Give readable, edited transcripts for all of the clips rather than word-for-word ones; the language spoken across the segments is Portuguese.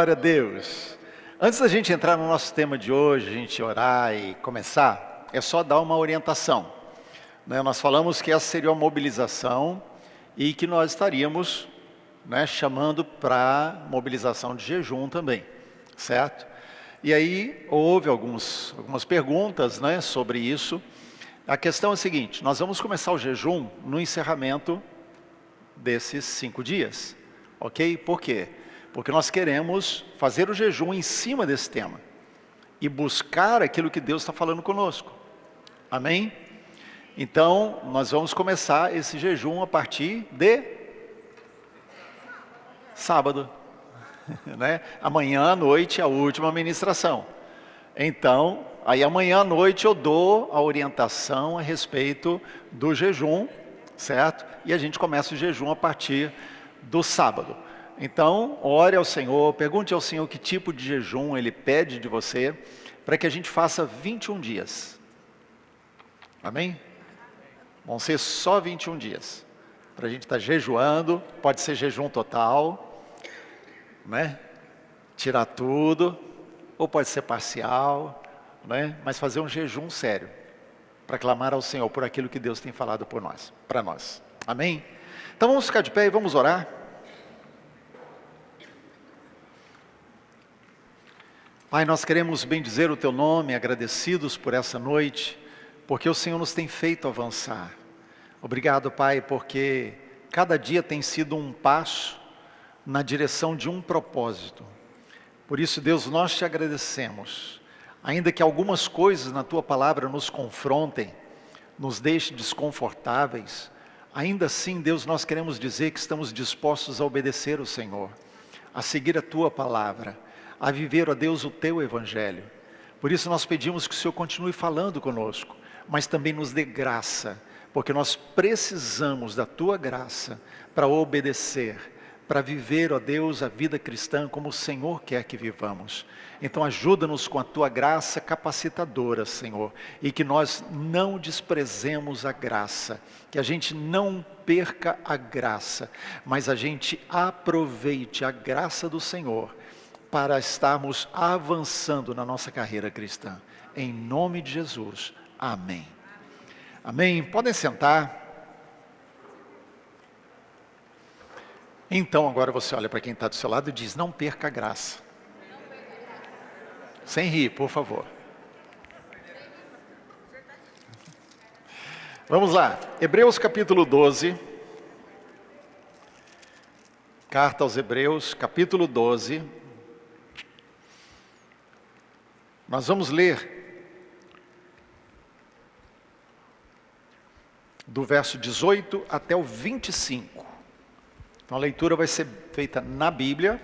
Glória a Deus. Antes da gente entrar no nosso tema de hoje, a gente orar e começar, é só dar uma orientação. Nós falamos que essa seria uma mobilização e que nós estaríamos chamando para mobilização de jejum também, certo? E aí houve algumas perguntas sobre isso. A questão é a seguinte: nós vamos começar o jejum no encerramento desses 5 dias, ok? Por quê? Porque nós queremos fazer o jejum em cima desse tema e buscar aquilo que Deus está falando conosco, amém? Então, nós vamos começar esse jejum a partir de sábado, Amanhã à noite é a última ministração. Então, aí amanhã à noite eu dou a orientação a respeito do jejum, certo? E a gente começa o jejum a partir do sábado. Então, ore ao Senhor, pergunte ao Senhor que tipo de jejum Ele pede de você, para que a gente faça 21 dias. Amém? Vão ser só 21 dias. Para a gente estar jejuando, pode ser jejum total, tirar tudo, ou pode ser parcial, mas fazer um jejum sério, para clamar ao Senhor por aquilo que Deus tem falado para nós. Amém? Então vamos ficar de pé e vamos orar. Pai, nós queremos bendizer o Teu nome, agradecidos por essa noite, porque o Senhor nos tem feito avançar. Obrigado, Pai, porque cada dia tem sido um passo na direção de um propósito. Por isso, Deus, nós te agradecemos. Ainda que algumas coisas na Tua palavra nos confrontem, nos deixem desconfortáveis, ainda assim, Deus, nós queremos dizer que estamos dispostos a obedecer o Senhor, a seguir a Tua palavra, a viver, ó Deus, o Teu Evangelho. Por isso nós pedimos que o Senhor continue falando conosco, mas também nos dê graça, porque nós precisamos da Tua graça para obedecer, para viver, ó Deus, a vida cristã como o Senhor quer que vivamos. Então ajuda-nos com a Tua graça capacitadora, Senhor, e que nós não desprezemos a graça, que a gente não perca a graça, mas a gente aproveite a graça do Senhor, para estarmos avançando na nossa carreira cristã. Em nome de Jesus, amém. Amém. Podem sentar. Então agora você olha para quem está do seu lado e diz: não perca a graça. Sem rir, por favor. Vamos lá, Hebreus capítulo 12. Carta aos Hebreus, capítulo 12. Nós vamos ler do verso 18 até o 25. Então a leitura vai ser feita na Bíblia.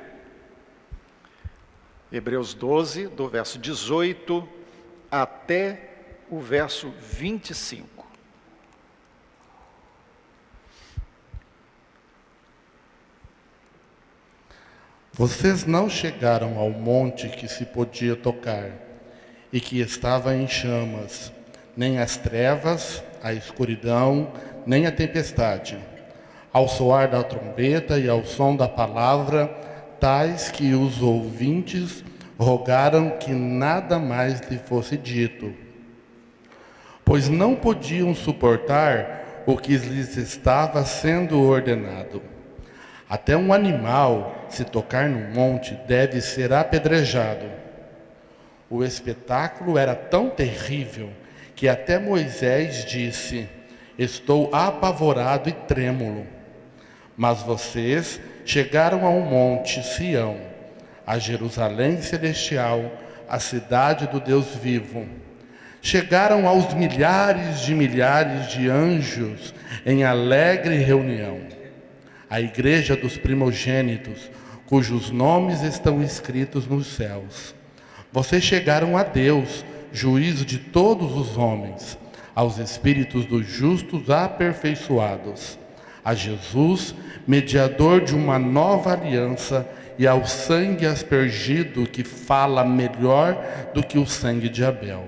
Hebreus 12, do verso 18 até o verso 25. Vocês não chegaram ao monte que se podia tocar e que estava em chamas, nem as trevas, a escuridão, nem a tempestade, ao soar da trombeta e ao som da palavra, tais que os ouvintes rogaram que nada mais lhe fosse dito, pois não podiam suportar o que lhes estava sendo ordenado. Até um animal, se tocar no monte, deve ser apedrejado. O espetáculo era tão terrível que até Moisés disse: estou apavorado e trêmulo. Mas vocês chegaram ao monte Sião, a Jerusalém celestial, a cidade do Deus vivo. Chegaram aos milhares de anjos em alegre reunião. A igreja dos primogênitos, cujos nomes estão escritos nos céus. Vocês chegaram a Deus, juízo de todos os homens, aos espíritos dos justos aperfeiçoados, a Jesus, mediador de uma nova aliança, e ao sangue aspergido que fala melhor do que o sangue de Abel.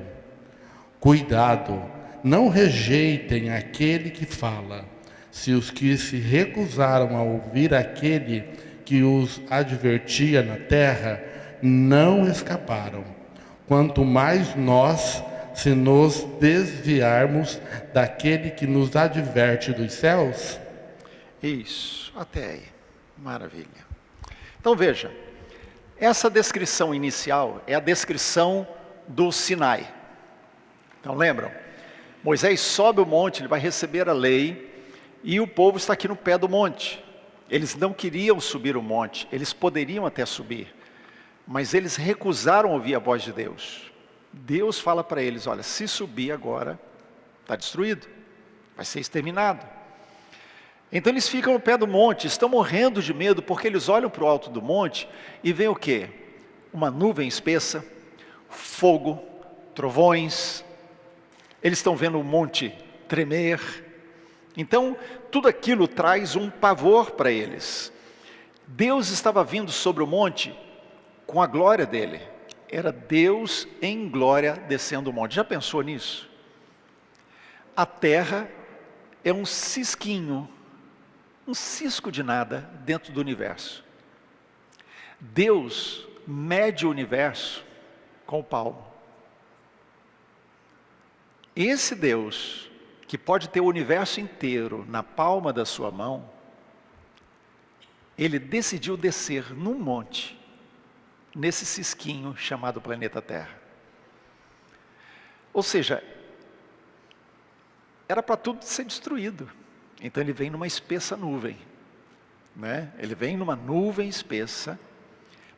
Cuidado, não rejeitem aquele que fala, se os que se recusaram a ouvir aquele que os advertia na terra não escaparam. Quanto mais nós, se nos desviarmos daquele que nos adverte dos céus. Isso, até aí. Maravilha. Então veja, essa descrição inicial é a descrição do Sinai. Então lembram? Moisés sobe o monte, ele vai receber a lei, e o povo está aqui no pé do monte. Eles não queriam subir o monte, eles poderiam até subir, mas eles recusaram ouvir a voz de Deus. Deus fala para eles, olha, se subir agora, está destruído, vai ser exterminado. Então eles ficam no pé do monte, estão morrendo de medo, porque eles olham para o alto do monte e veem o quê? Uma nuvem espessa, fogo, trovões, eles estão vendo o monte tremer. Então tudo aquilo traz um pavor para eles. Deus estava vindo sobre o monte com a glória dele. Era Deus em glória descendo o monte. Já pensou nisso? A terra é um cisquinho, um cisco de nada dentro do universo. Deus mede o universo com o palmo. Esse Deus, que pode ter o universo inteiro na palma da sua mão, ele decidiu descer num monte, nesse cisquinho chamado planeta Terra. Ou seja, era para tudo ser destruído. Então ele vem numa espessa nuvem, né? Ele vem numa nuvem espessa,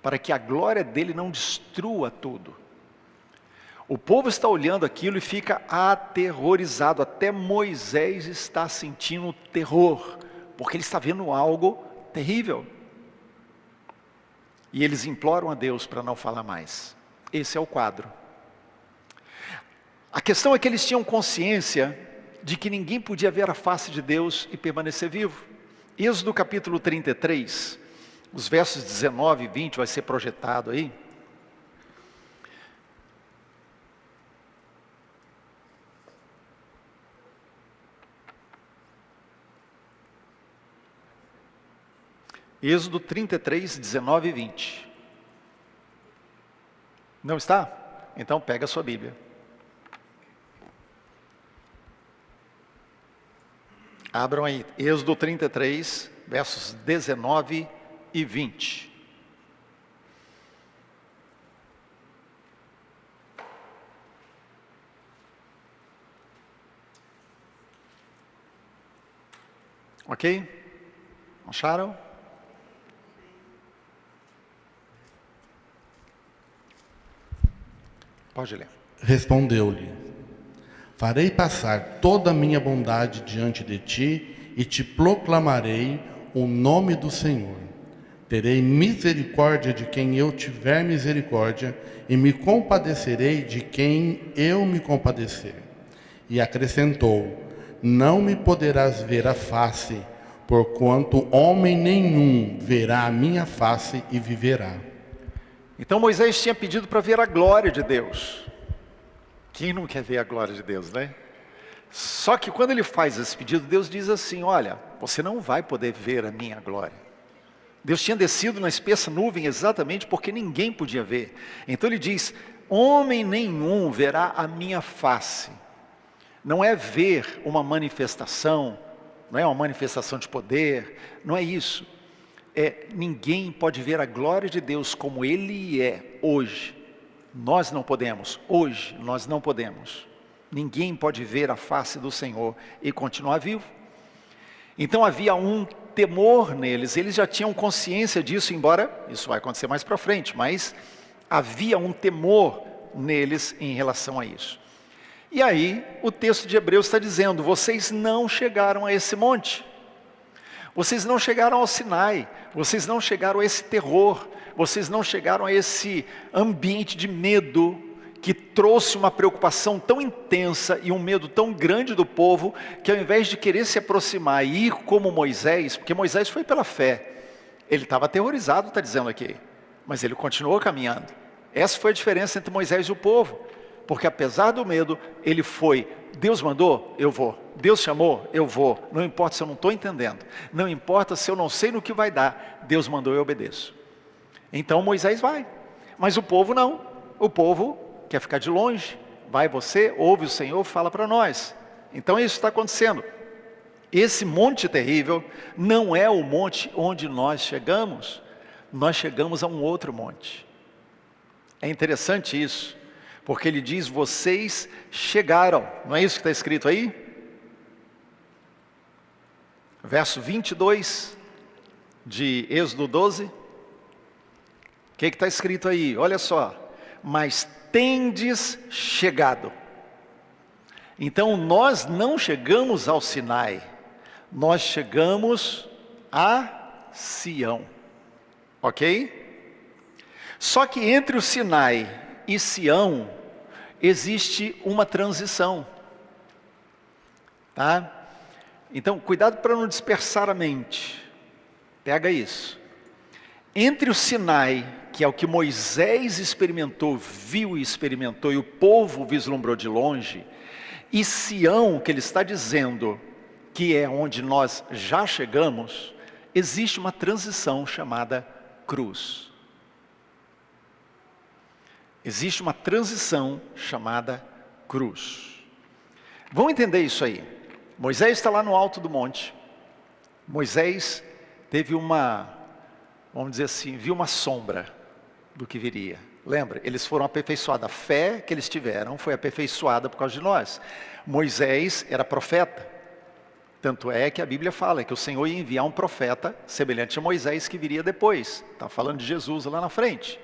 para que a glória dele não destrua tudo. O povo está olhando aquilo e fica aterrorizado, até Moisés está sentindo terror, porque ele está vendo algo terrível. E eles imploram a Deus para não falar mais. Esse é o quadro. A questão é que eles tinham consciência de que ninguém podia ver a face de Deus e permanecer vivo. Êxodo capítulo 33, os versos 19 e 20 vai ser projetado aí. Êxodo 33, 19 e 20. Não está? Então pega a sua Bíblia. Abram aí, Êxodo 33, versos 19 e 20. Ok? Acharam? Pode ler. Respondeu-lhe: farei passar toda a minha bondade diante de ti e te proclamarei o nome do Senhor. Terei misericórdia de quem eu tiver misericórdia e me compadecerei de quem eu me compadecer. E acrescentou: não me poderás ver a face, porquanto homem nenhum verá a minha face e viverá. Então Moisés tinha pedido para ver a glória de Deus. Quem não quer ver a glória de Deus, né? Só que quando ele faz esse pedido, Deus diz assim: olha, você não vai poder ver a minha glória. Deus tinha descido na espessa nuvem exatamente porque ninguém podia ver. Então ele diz: homem nenhum verá a minha face. Não é ver uma manifestação, não é uma manifestação de poder, não é isso. Ninguém pode ver a glória de Deus como Ele é hoje. Nós não podemos, hoje nós não podemos. Ninguém pode ver a face do Senhor e continuar vivo. Então havia um temor neles, eles já tinham consciência disso, embora isso vai acontecer mais para frente, mas havia um temor neles em relação a isso. E aí o texto de Hebreus está dizendo: vocês não chegaram a esse monte. Vocês não chegaram ao Sinai, vocês não chegaram a esse terror, vocês não chegaram a esse ambiente de medo que trouxe uma preocupação tão intensa e um medo tão grande do povo, que ao invés de querer se aproximar e ir como Moisés, porque Moisés foi pela fé, ele estava aterrorizado, está dizendo aqui, mas ele continuou caminhando. Essa foi a diferença entre Moisés e o povo, porque apesar do medo, ele foi. Deus mandou, eu vou. Deus chamou, eu vou. Não importa se eu não estou entendendo, não importa se eu não sei no que vai dar, Deus mandou, eu obedeço. Então Moisés vai, mas o povo não. O povo quer ficar de longe. Vai você, ouve o Senhor, fala para nós. Então isso está acontecendo. Esse monte terrível não é o monte onde nós chegamos a um outro monte. É interessante isso, porque ele diz, vocês chegaram, não é isso que está escrito aí? Verso 22 de Êxodo 12, o que está escrito aí? Olha só, mas tendes chegado. Então nós não chegamos ao Sinai, nós chegamos a Sião, ok? Só que entre o Sinai e Sião existe uma transição, tá? Então cuidado para não dispersar a mente, pega isso. Entre o Sinai, que é o que Moisés experimentou, viu e experimentou, e o povo vislumbrou de longe, e Sião, que ele está dizendo que é onde nós já chegamos, existe uma transição chamada cruz. Existe uma transição chamada cruz. Vamos entender isso aí. Moisés está lá no alto do monte. Moisés teve vamos dizer assim, viu uma sombra do que viria. Lembra? Eles foram aperfeiçoados. A fé que eles tiveram foi aperfeiçoada por causa de nós. Moisés era profeta. Tanto é que a Bíblia fala que o Senhor ia enviar um profeta semelhante a Moisés que viria depois. Está falando de Jesus lá na frente.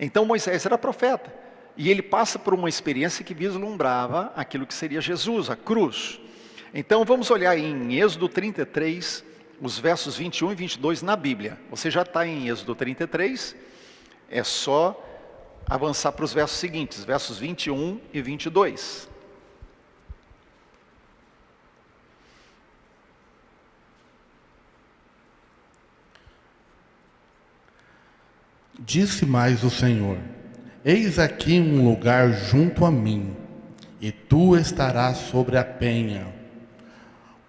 Então Moisés era profeta. E ele passa por uma experiência que vislumbrava aquilo que seria Jesus, a cruz. Então vamos olhar em Êxodo 33, os versos 21 e 22 na Bíblia. Você já está em Êxodo 33, é só avançar para os versos seguintes, versos 21 e 22. Disse mais o Senhor: eis aqui um lugar junto a mim, e tu estarás sobre a penha.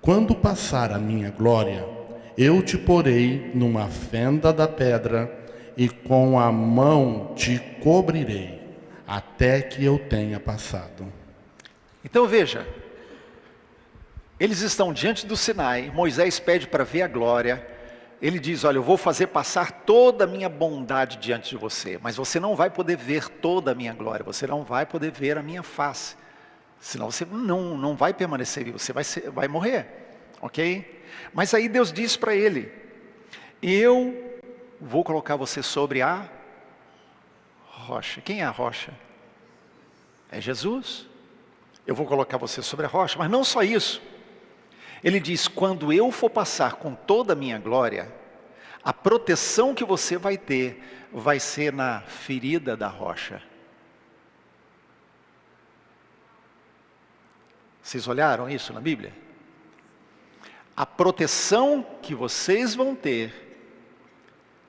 Quando passar a minha glória, eu te porei numa fenda da pedra, e com a mão te cobrirei, até que eu tenha passado. Então veja, eles estão diante do Sinai, Moisés pede para ver a glória. Ele diz, olha, eu vou fazer passar toda a minha bondade diante de você, mas você não vai poder ver toda a minha glória, você não vai poder ver a minha face, senão você não vai permanecer vivo, você vai morrer, ok? Mas aí Deus diz para ele, eu vou colocar você sobre a rocha. Quem é a rocha? É Jesus. Eu vou colocar você sobre a rocha, mas não só isso. Ele diz, quando eu for passar com toda a minha glória, a proteção que você vai ter, vai ser na ferida da rocha. Vocês olharam isso na Bíblia? A proteção que vocês vão ter,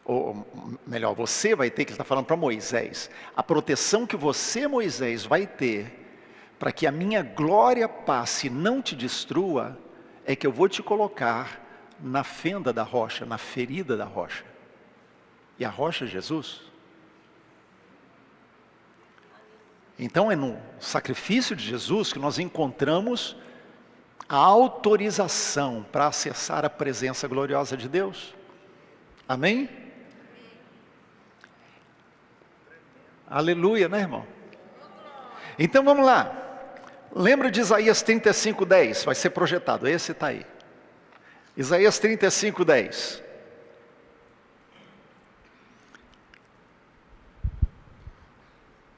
ou melhor, você vai ter, que ele está falando para Moisés, a proteção que você, Moisés, vai ter, para que a minha glória passe e não te destrua, é que eu vou te colocar na fenda da rocha, na ferida da rocha. E a rocha é Jesus. Então é no sacrifício de Jesus que nós encontramos a autorização para acessar a presença gloriosa de Deus. Amém? Aleluia, né, irmão? Então vamos lá. Lembra de Isaías 35:10? Vai ser projetado, esse está aí. Isaías 35:10.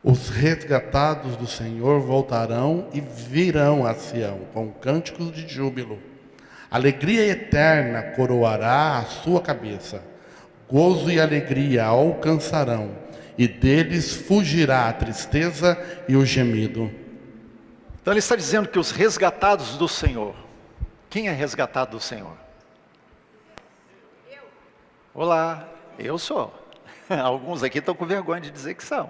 Os resgatados do Senhor voltarão e virão a Sião com cânticos de júbilo. Alegria eterna coroará a sua cabeça. Gozo e alegria alcançarão, e deles fugirá a tristeza e o gemido. Então ele está dizendo que os resgatados do Senhor. Quem é resgatado do Senhor? Olá, eu sou. Alguns aqui estão com vergonha de dizer que são.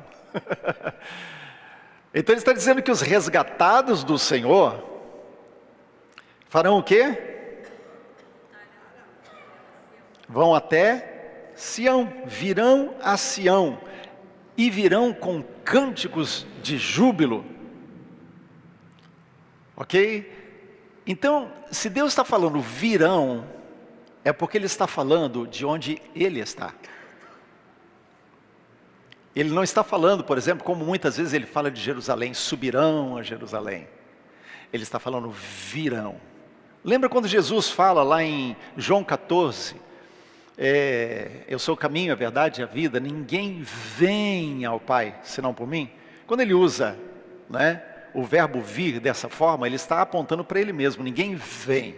Então ele está dizendo que os resgatados do Senhor farão o quê? Vão até Sião, virão a Sião, e virão com cânticos de júbilo. Ok? Então, se Deus está falando virão, é porque Ele está falando de onde Ele está. Ele não está falando, por exemplo, como muitas vezes Ele fala de Jerusalém, subirão a Jerusalém. Ele está falando virão. Lembra quando Jesus fala lá em João 14, eu sou o caminho, a verdade e a vida, ninguém vem ao Pai, senão por mim? Quando ele usa, né, o verbo vir dessa forma, ele está apontando para ele mesmo, ninguém vem,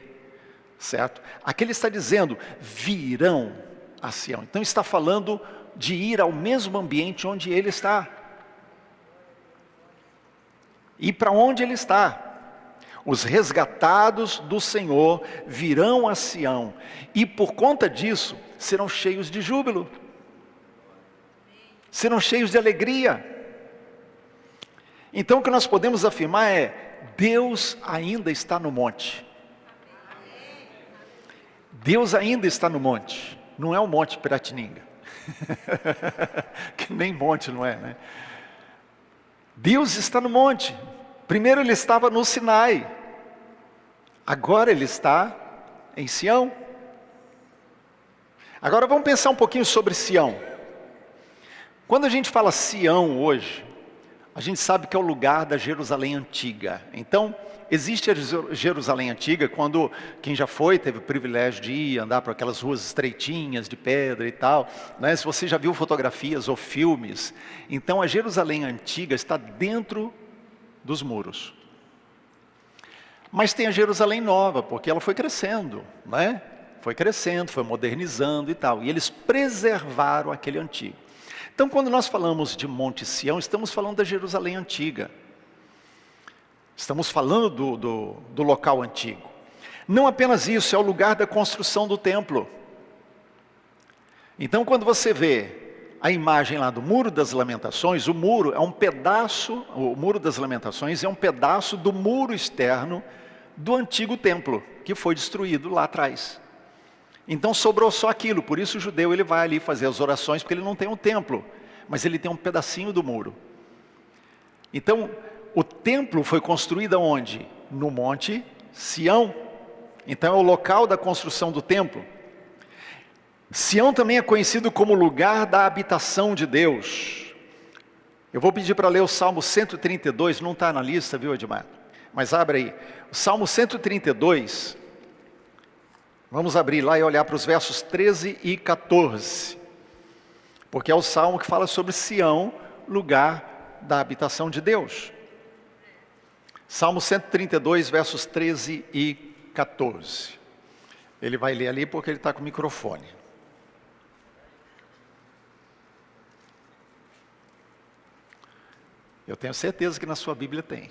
certo? Aqui ele está dizendo, virão a Sião. Então está falando de ir ao mesmo ambiente onde ele está. E para onde ele está? Os resgatados do Senhor virão a Sião, e por conta disso, serão cheios de júbilo, serão cheios de alegria. Então o que nós podemos afirmar é, Deus ainda está no monte. Deus ainda está no monte, não é o Monte Piratininga, que nem monte não é, né? Deus está no monte. Primeiro ele estava no Sinai, agora ele está em Sião. Agora vamos pensar um pouquinho sobre Sião. Quando a gente fala Sião hoje, a gente sabe que é o lugar da Jerusalém antiga. Então, existe a Jerusalém antiga, quando quem já foi, teve o privilégio de ir, andar por aquelas ruas estreitinhas, de pedra e tal, né? Se você já viu fotografias ou filmes, então a Jerusalém antiga está dentro dos muros. Mas tem a Jerusalém nova, porque ela foi crescendo, né? Foi crescendo, foi modernizando e tal, e eles preservaram aquele antigo. Então, quando nós falamos de Monte Sião, estamos falando da Jerusalém antiga. Estamos falando do local antigo. Não apenas isso, é o lugar da construção do templo. Então, quando você vê a imagem lá do Muro das Lamentações, o muro das Lamentações é um pedaço do muro externo do antigo templo, que foi destruído lá atrás. Então sobrou só aquilo, por isso o judeu ele vai ali fazer as orações, porque ele não tem um templo, mas ele tem um pedacinho do muro. Então, o templo foi construído onde? No Monte Sião. Então é o local da construção do templo. Sião também é conhecido como lugar da habitação de Deus. Eu vou pedir para ler o Salmo 132, não está na lista, viu, Edmar? Mas abre aí. O Salmo 132, vamos abrir lá e olhar para os versos 13 e 14. Porque é o Salmo que fala sobre Sião, lugar da habitação de Deus. Salmo 132, versos 13 e 14. Ele vai ler ali porque ele está com o microfone. Eu tenho certeza que na sua Bíblia tem.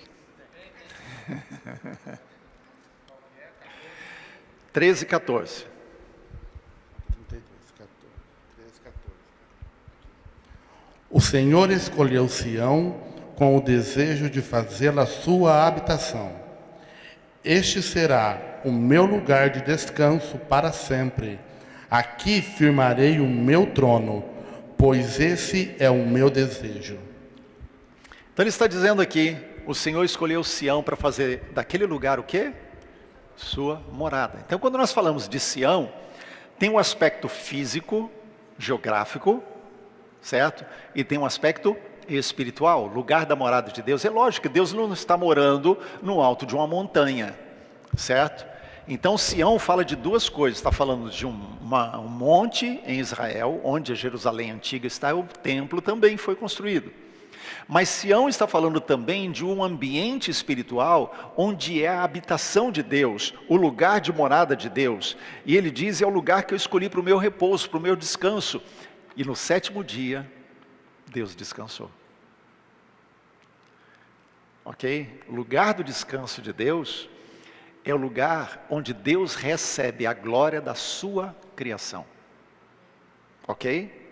13 e 14. 13, 14. O Senhor escolheu Sião com o desejo de fazê-la sua habitação. Este será o meu lugar de descanso para sempre. Aqui firmarei o meu trono, pois esse é o meu desejo. Então ele está dizendo aqui, o Senhor escolheu Sião para fazer daquele lugar o quê? Sua morada. Então quando nós falamos de Sião, tem um aspecto físico, geográfico, certo? E tem um aspecto espiritual, lugar da morada de Deus. É lógico que Deus não está morando no alto de uma montanha, certo? Então Sião fala de duas coisas, está falando de um monte em Israel, onde a Jerusalém antiga está, o templo também foi construído. Mas Sião está falando também de um ambiente espiritual, onde é a habitação de Deus, o lugar de morada de Deus. E ele diz, é o lugar que eu escolhi para o meu repouso, para o meu descanso. E no 7º dia, Deus descansou. Ok? O lugar do descanso de Deus é o lugar onde Deus recebe a glória da sua criação. Ok?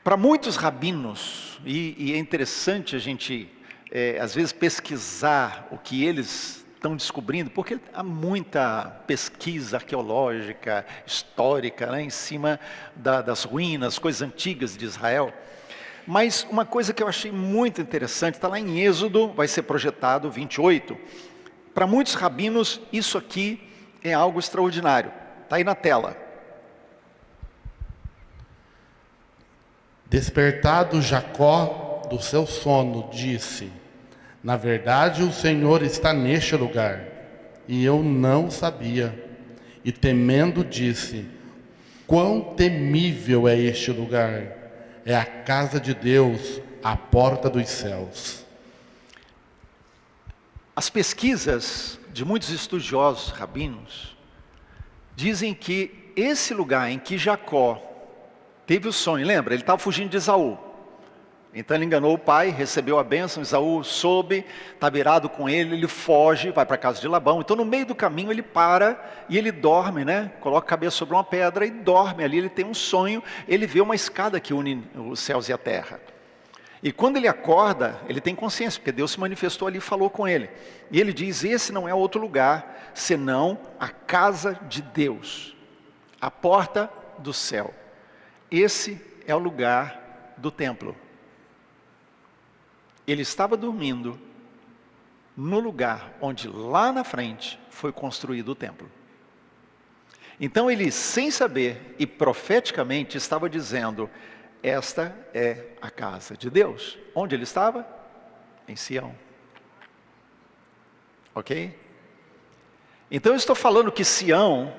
Para muitos rabinos, e é interessante a gente às vezes, pesquisar o que eles estão descobrindo, porque há muita pesquisa arqueológica, histórica, né, em cima das ruínas, coisas antigas de Israel. Mas uma coisa que eu achei muito interessante, está lá em Êxodo, vai ser projetado 28. Para muitos rabinos, isso aqui é algo extraordinário. Está aí na tela. Despertado Jacó do seu sono, disse: na verdade, o Senhor está neste lugar, e eu não sabia. E temendo, disse: quão temível é este lugar! É a casa de Deus, a porta dos céus. As pesquisas de muitos estudiosos rabinos dizem que esse lugar em que Jacó teve o sonho, lembra? Ele estava fugindo de Esaú. Então ele enganou o pai, recebeu a bênção, Esaú soube, está virado com ele foge, vai para a casa de Labão. Então no meio do caminho ele para e ele dorme, né? Coloca a cabeça sobre uma pedra e dorme ali, ele tem um sonho, ele vê uma escada que une os céus e a terra. E quando ele acorda, ele tem consciência, porque Deus se manifestou ali e falou com ele. E ele diz, esse não é outro lugar, senão a casa de Deus, a porta do céu. Esse é o lugar do templo. Ele estava dormindo no lugar onde lá na frente foi construído o templo. Então ele, sem saber e profeticamente, estava dizendo, esta é a casa de Deus. Onde ele estava? Em Sião. Ok? Então eu estou falando que Sião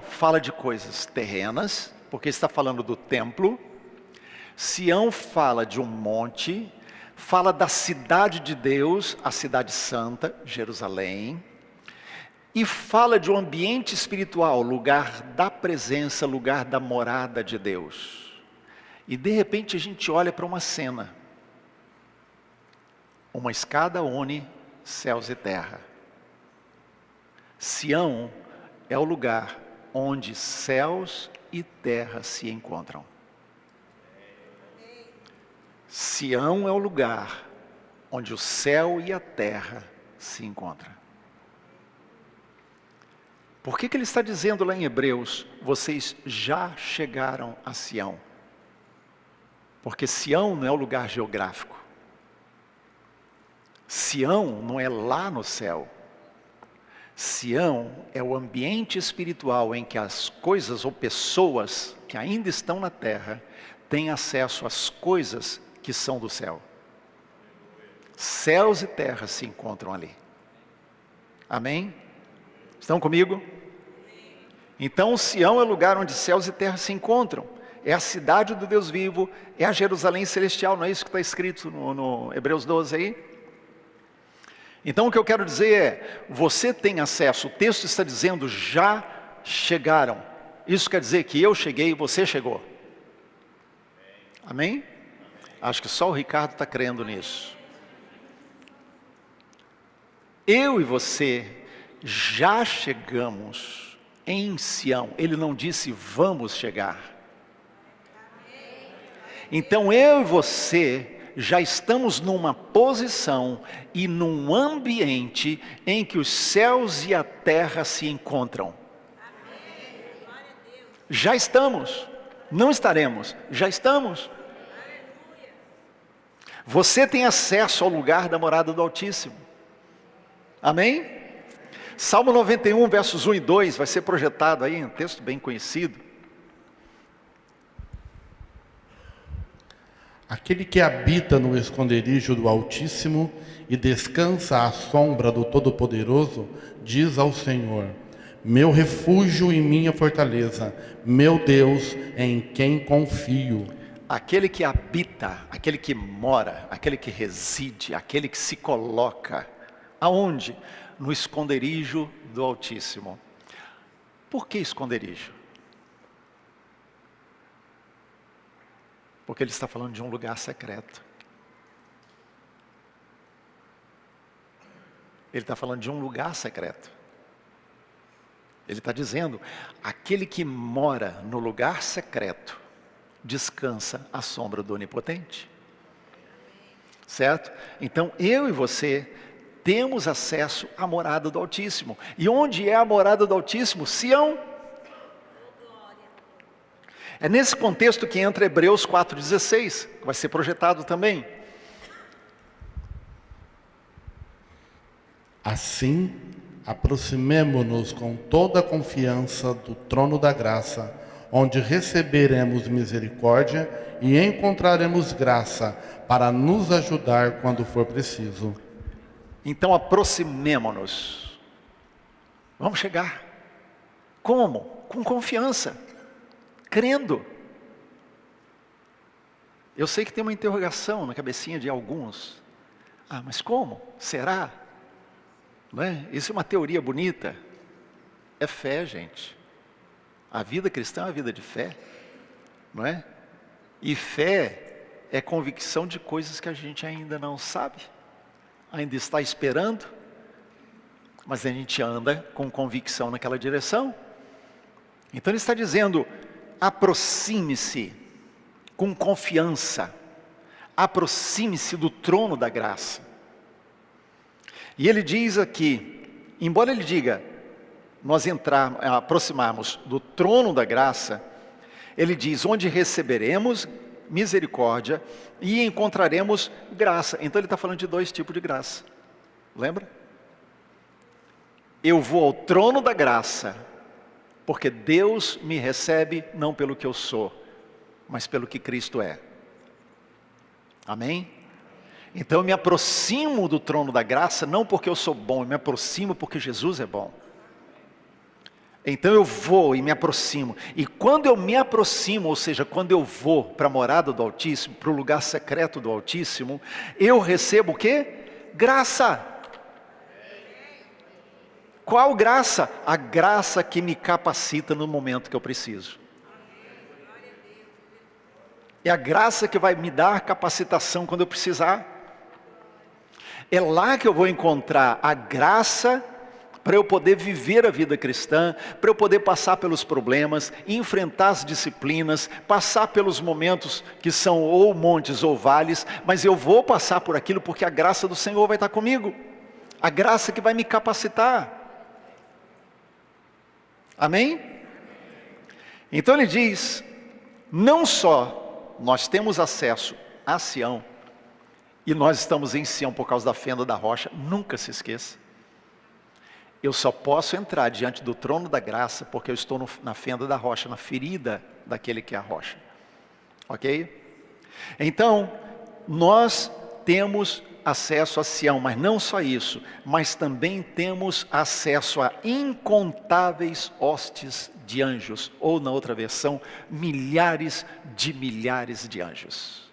fala de coisas terrenas, porque está falando do templo. Sião fala de um monte, fala da cidade de Deus, a cidade santa, Jerusalém, e fala de um ambiente espiritual, lugar da presença, lugar da morada de Deus. E de repente a gente olha para uma cena, uma escada une céus e terra. Sião é o lugar onde céus e terra se encontram. Sião é o lugar onde o céu e a terra se encontram. Por que ele está dizendo lá em Hebreus, vocês já chegaram a Sião? Porque Sião não é o lugar geográfico. Sião não é lá no céu. Sião é o ambiente espiritual em que as coisas ou pessoas que ainda estão na terra têm acesso às coisas que são do céu. Céus e terra se encontram ali. Amém? Estão comigo? Então Sião é o lugar onde céus e terra se encontram. É a cidade do Deus vivo, é a Jerusalém celestial, não é isso que está escrito no Hebreus 12 aí? Então o que eu quero dizer é, você tem acesso, o texto está dizendo, já chegaram. Isso quer dizer que eu cheguei e você chegou. Amém? Acho que só o Ricardo está crendo nisso. Eu e você já chegamos em Sião. Ele não disse vamos chegar. Então eu e você já estamos numa posição e num ambiente em que os céus e a terra se encontram. Já estamos. Não estaremos. Já estamos. Você tem acesso ao lugar da morada do Altíssimo. Amém? Salmo 91, versos 1 e 2, vai ser projetado aí, um texto bem conhecido. Aquele que habita no esconderijo do Altíssimo e descansa à sombra do Todo-Poderoso, diz ao Senhor, meu refúgio e minha fortaleza, meu Deus em quem confio. Aquele que habita, aquele que mora, aquele que reside, aquele que se coloca, aonde? No esconderijo do Altíssimo. Por que esconderijo? Porque ele está falando de um lugar secreto. Ele está falando de um lugar secreto. Ele está dizendo, aquele que mora no lugar secreto, descansa à sombra do Onipotente. certo? Então eu e você temos acesso à morada do Altíssimo. E onde é a morada do Altíssimo? Sião. É nesse contexto que entra Hebreus 4,16, que vai ser projetado também. Assim, aproximemo-nos com toda a confiança do trono da graça, onde receberemos misericórdia e encontraremos graça para nos ajudar quando for preciso. Então aproximemo-nos. Vamos chegar. Como? Com confiança, crendo. Eu sei que tem uma interrogação na cabecinha de alguns. Ah, mas como? Será? Não é? Isso é uma teoria bonita. É fé, gente. A vida cristã é uma vida de fé, não é? E fé é convicção de coisas que a gente ainda não sabe, ainda está esperando, mas a gente anda com convicção naquela direção. Então ele está dizendo, aproxime-se com confiança, aproxime-se do trono da graça. E ele diz aqui, embora ele diga, nós aproximarmos do trono da graça, ele diz, onde receberemos misericórdia e encontraremos graça. Então ele está falando de dois tipos de graça, lembra? Eu vou ao trono da graça, porque Deus me recebe não pelo que eu sou, mas pelo que Cristo é. Amém? Então eu me aproximo do trono da graça, não porque eu sou bom, eu me aproximo porque Jesus é bom. Então eu vou e me aproximo, e quando eu me aproximo, ou seja, quando eu vou para a morada do Altíssimo, para o lugar secreto do Altíssimo, eu recebo o quê? Graça. Qual graça? A graça que me capacita no momento que eu preciso. É a graça que vai me dar capacitação quando eu precisar. É lá que eu vou encontrar a graça para eu poder viver a vida cristã, para eu poder passar pelos problemas, enfrentar as disciplinas, passar pelos momentos que são ou montes ou vales, mas eu vou passar por aquilo porque a graça do Senhor vai estar comigo, a graça que vai me capacitar. Amém? Então ele diz, não só nós temos acesso a Sião, e nós estamos em Sião por causa da fenda da rocha, nunca se esqueça. Eu só posso entrar diante do trono da graça porque eu estou na fenda da rocha, na ferida daquele que é a rocha. Ok? Então, nós temos acesso a Sião, mas não só isso, mas também temos acesso a incontáveis hostes de anjos, ou na outra versão, milhares de anjos.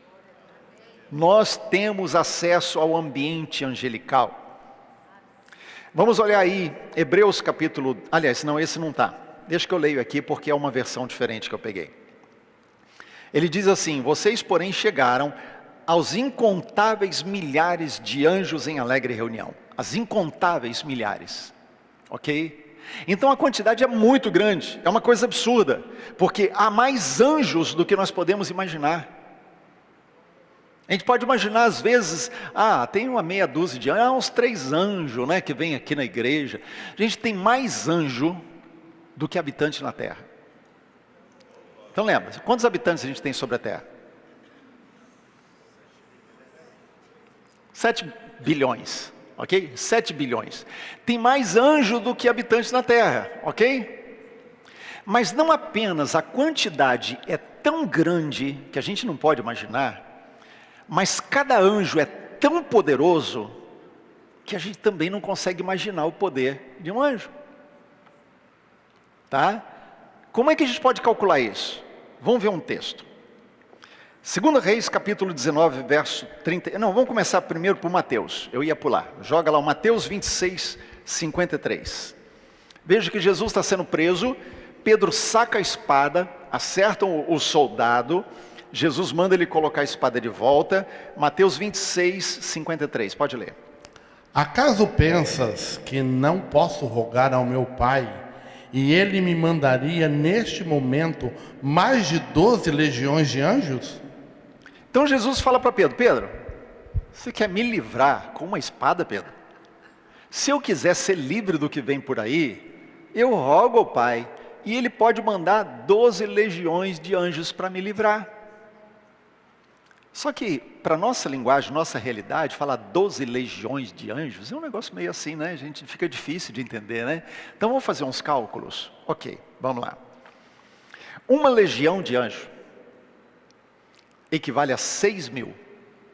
Nós temos acesso ao ambiente angelical. Vamos olhar aí, Hebreus capítulo... Aliás, não, esse não está. Deixa que eu leio aqui, porque é uma versão diferente que eu peguei. Ele diz assim, vocês, porém, chegaram aos incontáveis milhares de anjos em alegre reunião. As incontáveis milhares. Ok? Então a quantidade é muito grande, é uma coisa absurda. Porque há mais anjos do que nós podemos imaginar. A gente pode imaginar às vezes, tem uma meia dúzia de anjos, uns 3 anjos, né, que vem aqui na igreja. A gente tem mais anjo do que habitante na terra. Então lembra, quantos habitantes a gente tem sobre a terra? 7 bilhões, ok? 7 bilhões. Tem mais anjo do que habitantes na terra, ok? Mas não apenas a quantidade é tão grande que a gente não pode imaginar, mas cada anjo é tão poderoso que a gente também não consegue imaginar o poder de um anjo. Tá? Como é que a gente pode calcular isso? Vamos ver um texto. 2 Reis, capítulo 19, verso 30. Não, vamos começar primeiro por Mateus. Eu ia pular. Joga lá o Mateus 26, 53. Veja que Jesus está sendo preso. Pedro saca a espada, acerta o soldado. Jesus manda ele colocar a espada de volta. Mateus 26, 53. Pode ler. Acaso pensas que não posso rogar ao meu Pai, e Ele me mandaria neste momento mais de 12 legiões de anjos? Então Jesus fala para Pedro, Você quer me livrar com uma espada, Pedro? Se eu quiser ser livre do que vem por aí, eu rogo ao Pai, e Ele pode mandar 12 legiões de anjos para me livrar. Só que, para nossa linguagem, nossa realidade, falar 12 legiões de anjos é um negócio meio assim, né? A gente fica difícil de entender, né? Então vamos fazer uns cálculos. Ok, vamos lá. Uma legião de anjo equivale a 6.000.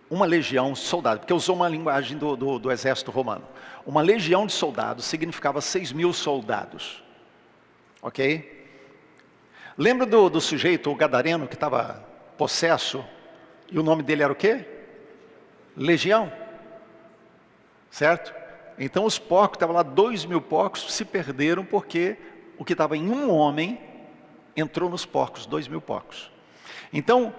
Uma legião soldado, porque usou uma linguagem do exército romano. Uma legião de soldados significava 6.000 soldados. Ok? Lembra do sujeito, o gadareno, que estava possesso, e o nome dele era o quê? Legião. Certo? Então os porcos, estavam lá 2.000 porcos, se perderam porque o que estava em um homem entrou nos porcos, 2.000 porcos. Então,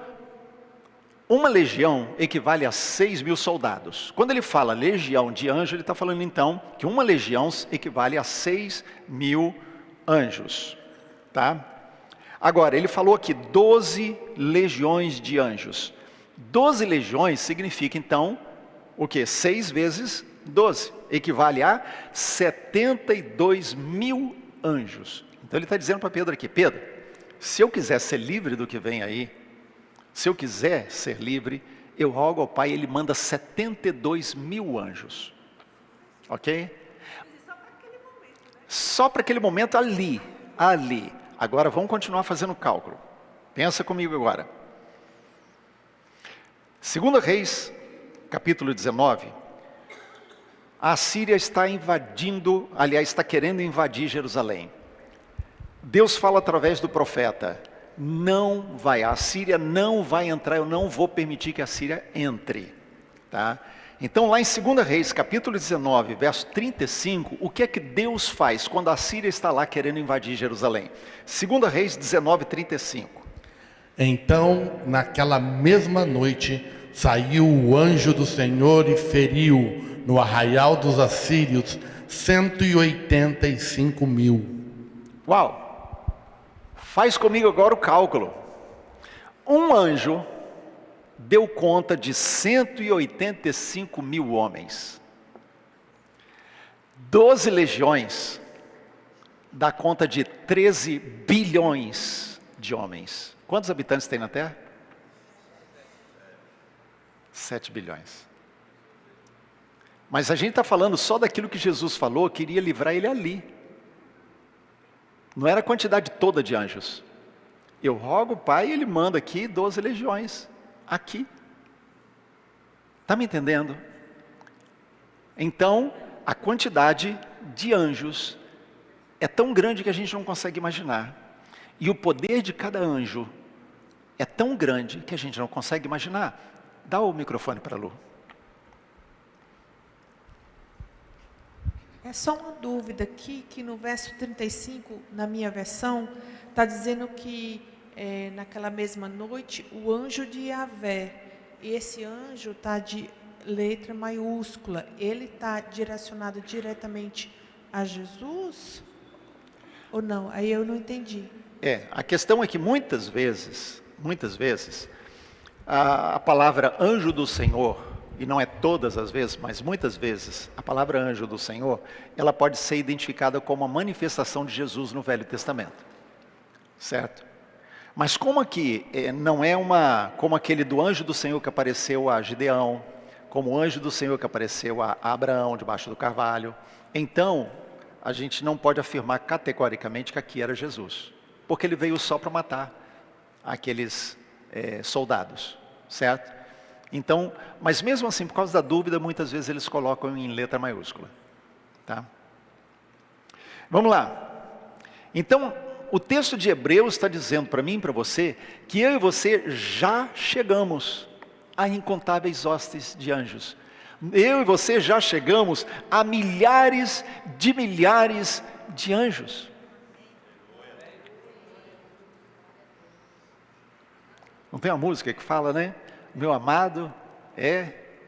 uma legião equivale a 6.000 soldados. Quando ele fala legião de anjo, ele está falando então que uma legião equivale a 6.000 anjos. Tá? Agora, ele falou aqui 12 legiões de anjos. 12 legiões significa então o quê? 6 vezes 12. Equivale a 72.000 anjos. Então ele está dizendo para Pedro aqui, Pedro, se eu quiser ser livre do que vem aí, se eu quiser ser livre, eu rogo ao Pai, Ele manda 72.000 anjos. Ok? Só para aquele momento ali. Agora vamos continuar fazendo cálculo. Pensa comigo agora. 2 Reis, capítulo 19. A Síria está invadindo, aliás, está querendo invadir Jerusalém. Deus fala através do profeta, a Síria não vai entrar, eu não vou permitir que a Síria entre. Tá? Então lá em 2 Reis, capítulo 19, verso 35, o que é que Deus faz quando a Síria está lá querendo invadir Jerusalém? 2 Reis 19, 35. Então, naquela mesma noite, saiu o anjo do Senhor e feriu no arraial dos assírios 185.000. Uau! Faz comigo agora o cálculo. Um anjo deu conta de 185.000 homens. 12 legiões dá conta de 13 bilhões de homens. Quantos habitantes tem na Terra? 7 bilhões. Mas a gente está falando só daquilo que Jesus falou, que iria livrar ele ali. Não era a quantidade toda de anjos. Eu rogo o Pai e Ele manda aqui 12 legiões. Aqui. Está me entendendo? Então, a quantidade de anjos é tão grande que a gente não consegue imaginar. E o poder de cada anjo é tão grande que a gente não consegue imaginar. Dá o microfone para a Lu. É só uma dúvida aqui, que no verso 35, na minha versão, está dizendo que naquela mesma noite, o anjo de Yahvé, e esse anjo está de letra maiúscula, ele está direcionado diretamente a Jesus? Ou não? Aí eu não entendi. A questão é que muitas vezes, a palavra anjo do Senhor, e não é todas as vezes, mas muitas vezes, a palavra anjo do Senhor, ela pode ser identificada como a manifestação de Jesus no Velho Testamento. Certo? Mas como aqui não é como aquele do anjo do Senhor que apareceu a Gideão, como o anjo do Senhor que apareceu a Abraão debaixo do carvalho, então a gente não pode afirmar categoricamente que aqui era Jesus, porque ele veio só para matar aqueles soldados, certo? Então, mas mesmo assim, por causa da dúvida, muitas vezes eles colocam em letra maiúscula. Tá? Vamos lá. Então, o texto de Hebreus está dizendo para mim e para você, que eu e você já chegamos a incontáveis hostes de anjos. Eu e você já chegamos a milhares de anjos. Não tem uma música que fala, né? Meu amado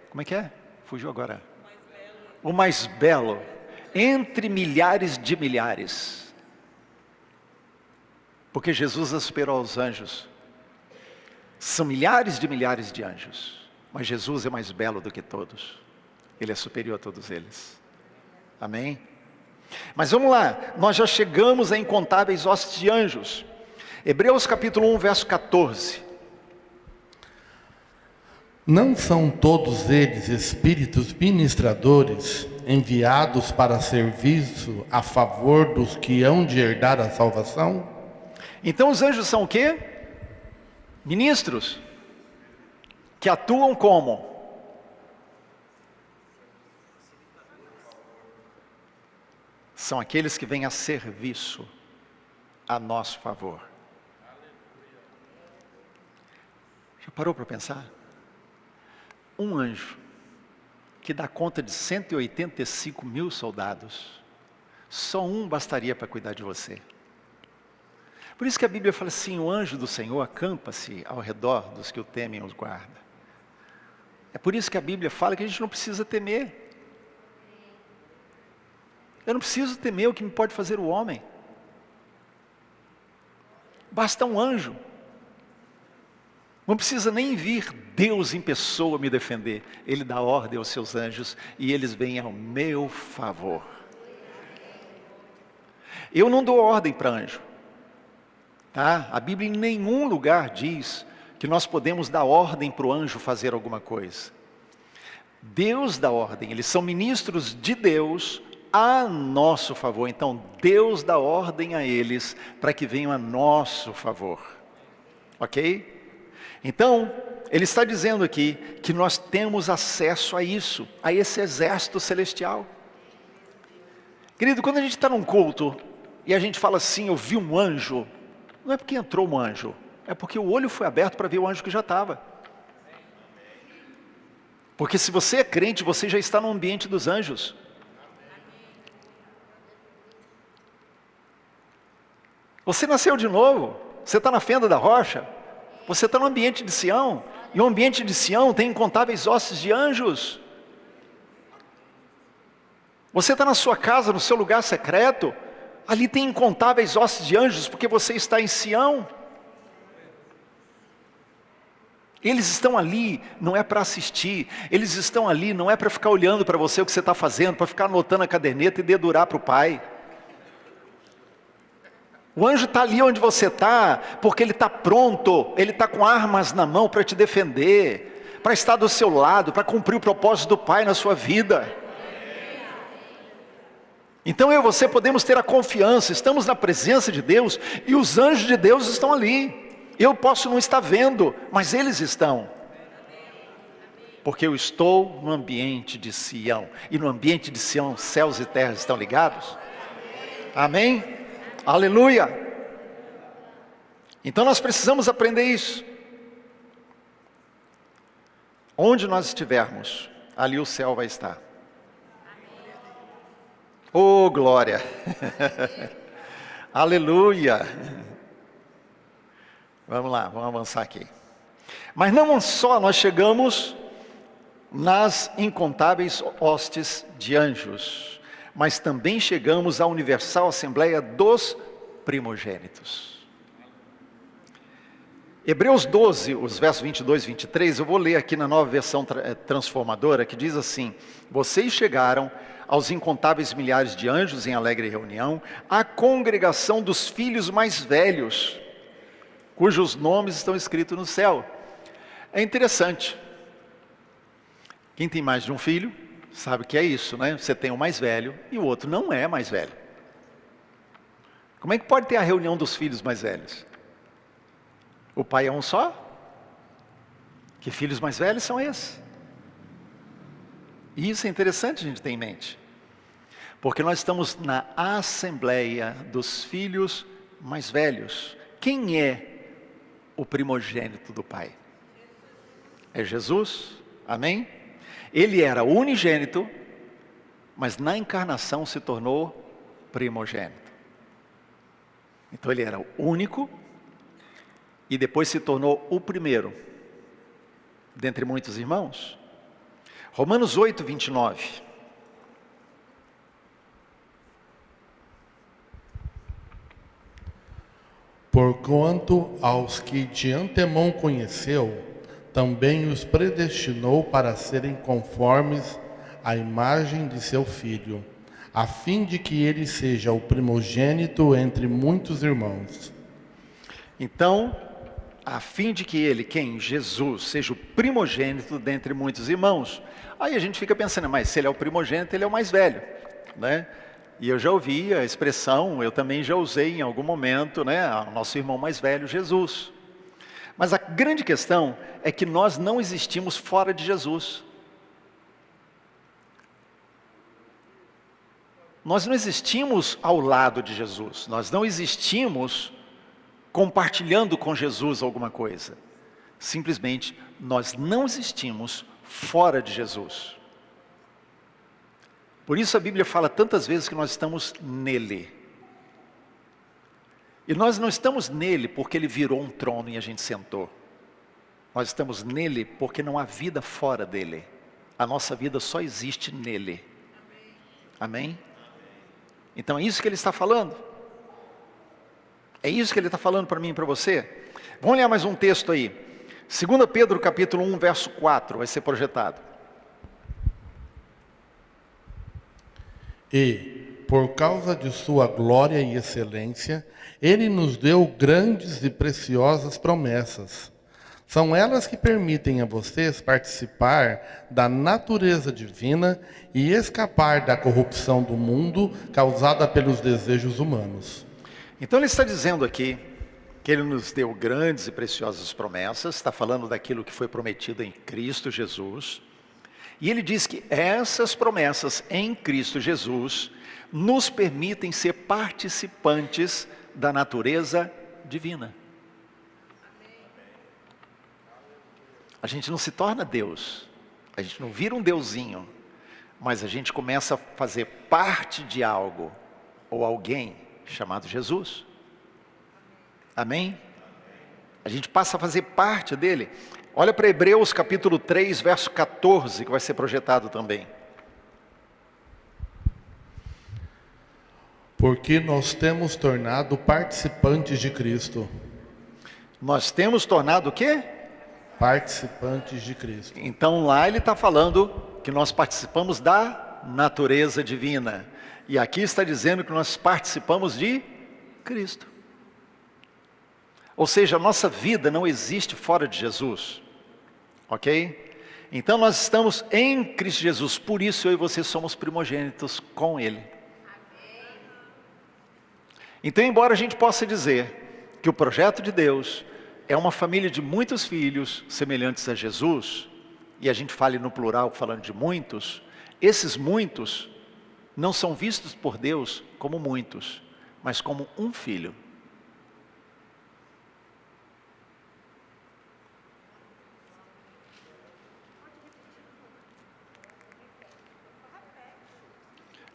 como é que é? Fugiu agora. O mais belo, entre milhares de milhares. Porque Jesus esperou aos anjos. São milhares de anjos. Mas Jesus é mais belo do que todos. Ele é superior a todos eles. Amém? Mas vamos lá, nós já chegamos a incontáveis hostes de anjos. Hebreus capítulo 1, verso 14. Não são todos eles espíritos ministradores, enviados para serviço a favor dos que hão de herdar a salvação? Então os anjos são o quê? Ministros. Que atuam como? São aqueles que vêm a serviço a nosso favor. Já parou para pensar? Um anjo que dá conta de 185 mil soldados, só um bastaria para cuidar de você. Por isso que a Bíblia fala assim, o anjo do Senhor acampa-se ao redor dos que o temem e os guarda. É por isso que a Bíblia fala que a gente não precisa temer. Eu não preciso temer o que me pode fazer o homem. Basta um anjo. Não precisa nem vir Deus em pessoa me defender. Ele dá ordem aos seus anjos e eles vêm ao meu favor. Eu não dou ordem para anjo. Tá? A Bíblia em nenhum lugar diz que nós podemos dar ordem para o anjo fazer alguma coisa. Deus dá ordem, eles são ministros de Deus a nosso favor. Então Deus dá ordem a eles para que venham a nosso favor. Ok? Então, ele está dizendo aqui que nós temos acesso a isso, a esse exército celestial. Querido, quando a gente está num culto e a gente fala assim, eu vi um anjo, não é porque entrou um anjo, é porque o olho foi aberto para ver o anjo que já estava. Porque se você é crente, você já está no ambiente dos anjos. Você nasceu de novo, você está na fenda da rocha, você está no ambiente de Sião, e o ambiente de Sião tem incontáveis hostes de anjos. Você está na sua casa, no seu lugar secreto, ali tem incontáveis hostes de anjos, porque você está em Sião. Eles estão ali, não é para assistir, eles estão ali, não é para ficar olhando para você o que você está fazendo, para ficar anotando a caderneta e dedurar para o pai. O anjo está ali onde você está, porque ele está pronto, ele está com armas na mão para te defender, para estar do seu lado, para cumprir o propósito do Pai na sua vida. Então eu e você podemos ter a confiança, estamos na presença de Deus, e os anjos de Deus estão ali. Eu posso não estar vendo, mas eles estão. Porque eu estou no ambiente de Sião, e no ambiente de Sião, céus e terras estão ligados. Amém? Aleluia! Então nós precisamos aprender isso. Onde nós estivermos, ali o céu vai estar. Oh, glória! Aleluia! Vamos lá, vamos avançar aqui. Mas não só nós chegamos nas incontáveis hostes de anjos, mas também chegamos à universal assembleia dos primogênitos. Hebreus 12, os versos 22 e 23, eu vou ler aqui na nova versão transformadora, que diz assim: vocês chegaram aos incontáveis milhares de anjos em alegre reunião, à congregação dos filhos mais velhos, cujos nomes estão escritos no céu. É interessante. Quem tem mais de um filho sabe que é isso, né? Você tem um mais velho e o outro não é mais velho. Como é que pode ter a reunião dos filhos mais velhos? O pai é um só? Que filhos mais velhos são esses? E isso é interessante a gente ter em mente. Porque nós estamos na assembleia dos filhos mais velhos. Quem é o primogênito do pai? É Jesus, amém? Ele era unigênito, mas na encarnação se tornou primogênito. Então ele era o único, e depois se tornou o primeiro, dentre muitos irmãos. Romanos 8, 29. Porquanto aos que de antemão conheceu, também os predestinou para serem conformes à imagem de seu Filho, a fim de que ele seja o primogênito entre muitos irmãos. Então, a fim de que ele, quem? Jesus, seja o primogênito dentre muitos irmãos. Aí a gente fica pensando, mas se ele é o primogênito, ele é o mais velho, né? E eu já ouvi a expressão, eu também já usei em algum momento, né? O nosso irmão mais velho, Jesus. Mas a grande questão é que nós não existimos fora de Jesus. Nós não existimos ao lado de Jesus, nós não existimos compartilhando com Jesus alguma coisa. Simplesmente, nós não existimos fora de Jesus. Por isso a Bíblia fala tantas vezes que nós estamos nele. E nós não estamos nele porque ele virou um trono e a gente sentou. Nós estamos nele porque não há vida fora dele. A nossa vida só existe nele. Amém? Então é isso que ele está falando. É isso que ele está falando para mim e para você. Vamos olhar mais um texto aí. 2 Pedro capítulo 1, verso 4, vai ser projetado. E, por causa de sua glória e excelência, ele nos deu grandes e preciosas promessas. São elas que permitem a vocês participar da natureza divina e escapar da corrupção do mundo causada pelos desejos humanos. Então ele está dizendo aqui que ele nos deu grandes e preciosas promessas, está falando daquilo que foi prometido em Cristo Jesus. E ele diz que essas promessas em Cristo Jesus nos permitem ser participantes da natureza divina. A gente não se torna Deus, a gente não vira um deusinho, mas a gente começa a fazer parte de algo ou alguém chamado Jesus. Amém? A gente passa a fazer parte dele. Olha para Hebreus capítulo 3, verso 14, que vai ser projetado também. Porque nós temos tornado participantes de Cristo. Nós temos tornado o quê? Participantes de Cristo. Então lá ele está falando que nós participamos da natureza divina. E aqui está dizendo que nós participamos de Cristo. Ou seja, a nossa vida não existe fora de Jesus. Ok? Então nós estamos em Cristo Jesus. Por isso eu e você somos primogênitos com Ele. Então, embora a gente possa dizer que o projeto de Deus é uma família de muitos filhos semelhantes a Jesus, e a gente fale no plural falando de muitos, esses muitos não são vistos por Deus como muitos, mas como um filho.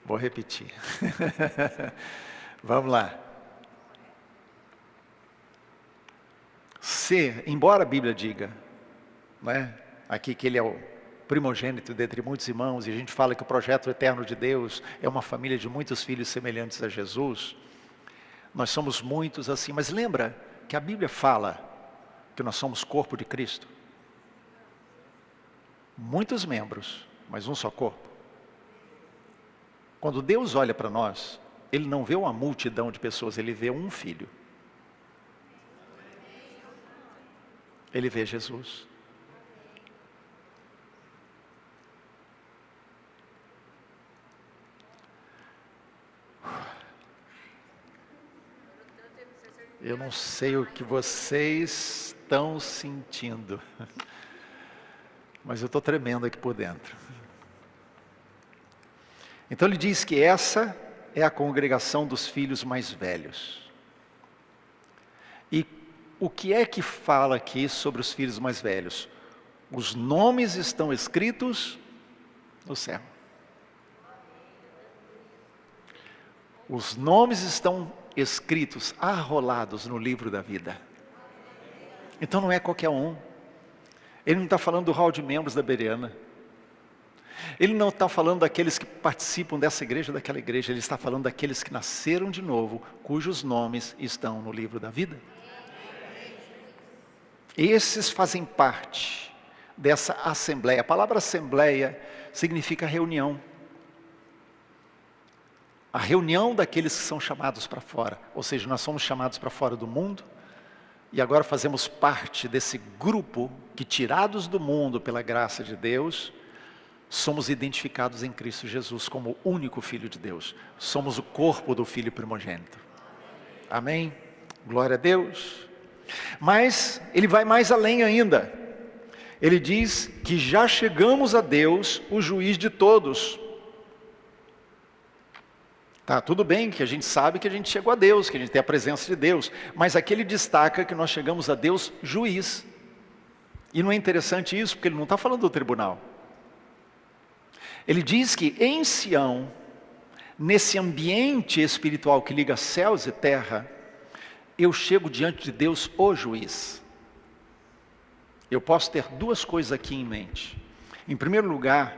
Vou repetir. Vamos lá. Embora a Bíblia diga, né, aqui que ele é o primogênito dentre muitos irmãos, e a gente fala que o projeto eterno de Deus é uma família de muitos filhos semelhantes a Jesus, nós somos muitos assim, mas lembra que a Bíblia fala que nós somos corpo de Cristo? Muitos membros, mas um só corpo. Quando Deus olha para nós, Ele não vê uma multidão de pessoas, Ele vê um filho. Ele vê Jesus. Eu não sei o que vocês estão sentindo, mas eu estou tremendo aqui por dentro. Então ele diz que essa é a congregação dos filhos mais velhos. E o que é que fala aqui sobre os filhos mais velhos? Os nomes estão escritos no céu. Os nomes estão escritos, arrolados no livro da vida. Então não é qualquer um. Ele não está falando do hall de membros da Bereana. Ele não está falando daqueles que participam dessa igreja ou daquela igreja. Ele está falando daqueles que nasceram de novo, cujos nomes estão no livro da vida. Esses fazem parte dessa assembleia. A palavra assembleia significa reunião. A reunião daqueles que são chamados para fora. Ou seja, nós somos chamados para fora do mundo. E agora fazemos parte desse grupo que, tirados do mundo pela graça de Deus, somos identificados em Cristo Jesus como o único Filho de Deus. Somos o corpo do Filho primogênito. Amém? Glória a Deus. Mas ele vai mais além ainda. Ele diz que já chegamos a Deus, o juiz de todos. Tá, tudo bem que a gente sabe que a gente chegou a Deus, que a gente tem a presença de Deus, mas aqui ele destaca que nós chegamos a Deus juiz. E não é interessante isso, porque ele não está falando do tribunal. Ele diz que em Sião, nesse ambiente espiritual que liga céus e terra, eu chego diante de Deus, o juiz. Eu posso ter duas coisas aqui em mente. Em primeiro lugar,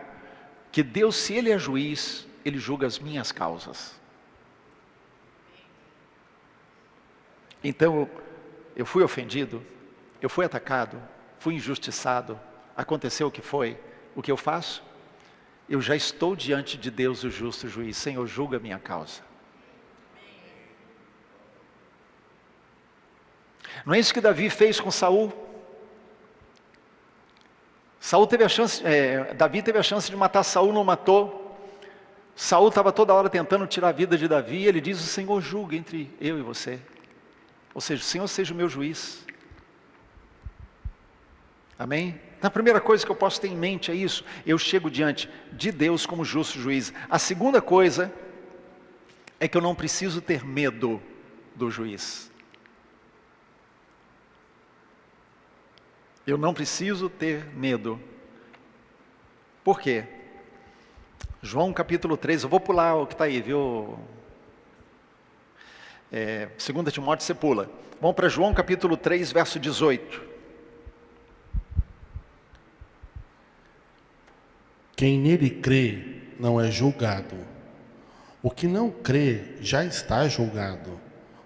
que Deus, se Ele é juiz, Ele julga as minhas causas. Então, eu fui ofendido, eu fui atacado, fui injustiçado, aconteceu o que foi, o que eu faço? Eu já estou diante de Deus, o justo juiz. Senhor, julga a minha causa. Não é isso que Davi fez com Saul? Davi teve a chance de matar Saul, não matou. Saul estava toda hora tentando tirar a vida de Davi, e ele diz: o Senhor julga entre eu e você. Ou seja, o Senhor seja o meu juiz. Amém? Então, a primeira coisa que eu posso ter em mente é isso. Eu chego diante de Deus como justo juiz. A segunda coisa é que eu não preciso ter medo do juiz. Eu não preciso ter medo. Por quê? João capítulo 3, eu vou pular o que está aí, viu? 2 Timóteo você pula. Vamos para João capítulo 3, verso 18. Quem nele crê não é julgado. O que não crê já está julgado,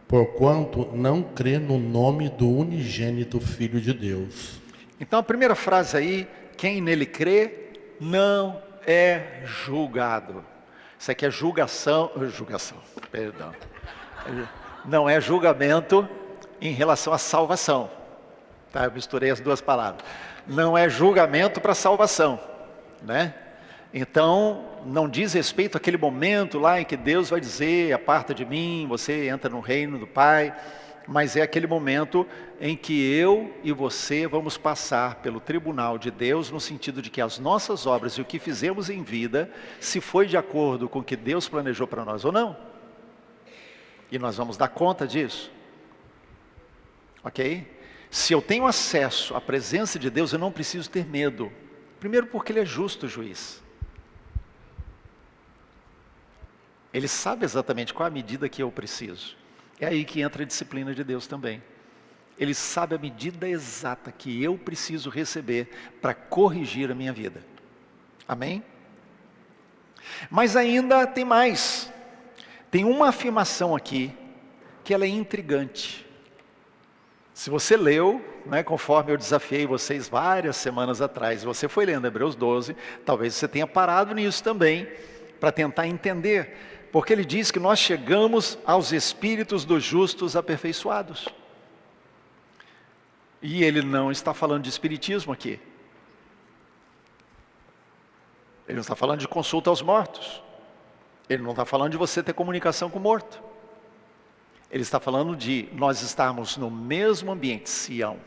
porquanto não crê no nome do unigênito Filho de Deus. Então a primeira frase aí, quem nele crê não é julgado. Isso aqui é julgação, perdão. Não é julgamento em relação à salvação. Tá, eu misturei as duas palavras. Não é julgamento para salvação, né? Então, não diz respeito àquele momento lá em que Deus vai dizer: aparta de mim, você entra no reino do Pai. Mas é aquele momento em que eu e você vamos passar pelo tribunal de Deus, no sentido de que as nossas obras e o que fizemos em vida, se foi de acordo com o que Deus planejou para nós ou não. E nós vamos dar conta disso. Ok? Se eu tenho acesso à presença de Deus, eu não preciso ter medo. Primeiro porque Ele é justo juiz. Ele sabe exatamente qual a medida que eu preciso. É aí que entra a disciplina de Deus também. Ele sabe a medida exata que eu preciso receber para corrigir a minha vida. Amém? Mas ainda tem mais. Tem uma afirmação aqui que ela é intrigante. Se você leu, né, conforme eu desafiei vocês várias semanas atrás, você foi lendo Hebreus 12, talvez você tenha parado nisso também, para tentar entender. Porque ele diz que nós chegamos aos espíritos dos justos aperfeiçoados. E ele não está falando de espiritismo aqui. Ele não está falando de consulta aos mortos. Ele não está falando de você ter comunicação com o morto. Ele está falando de nós estarmos no mesmo ambiente, Sião.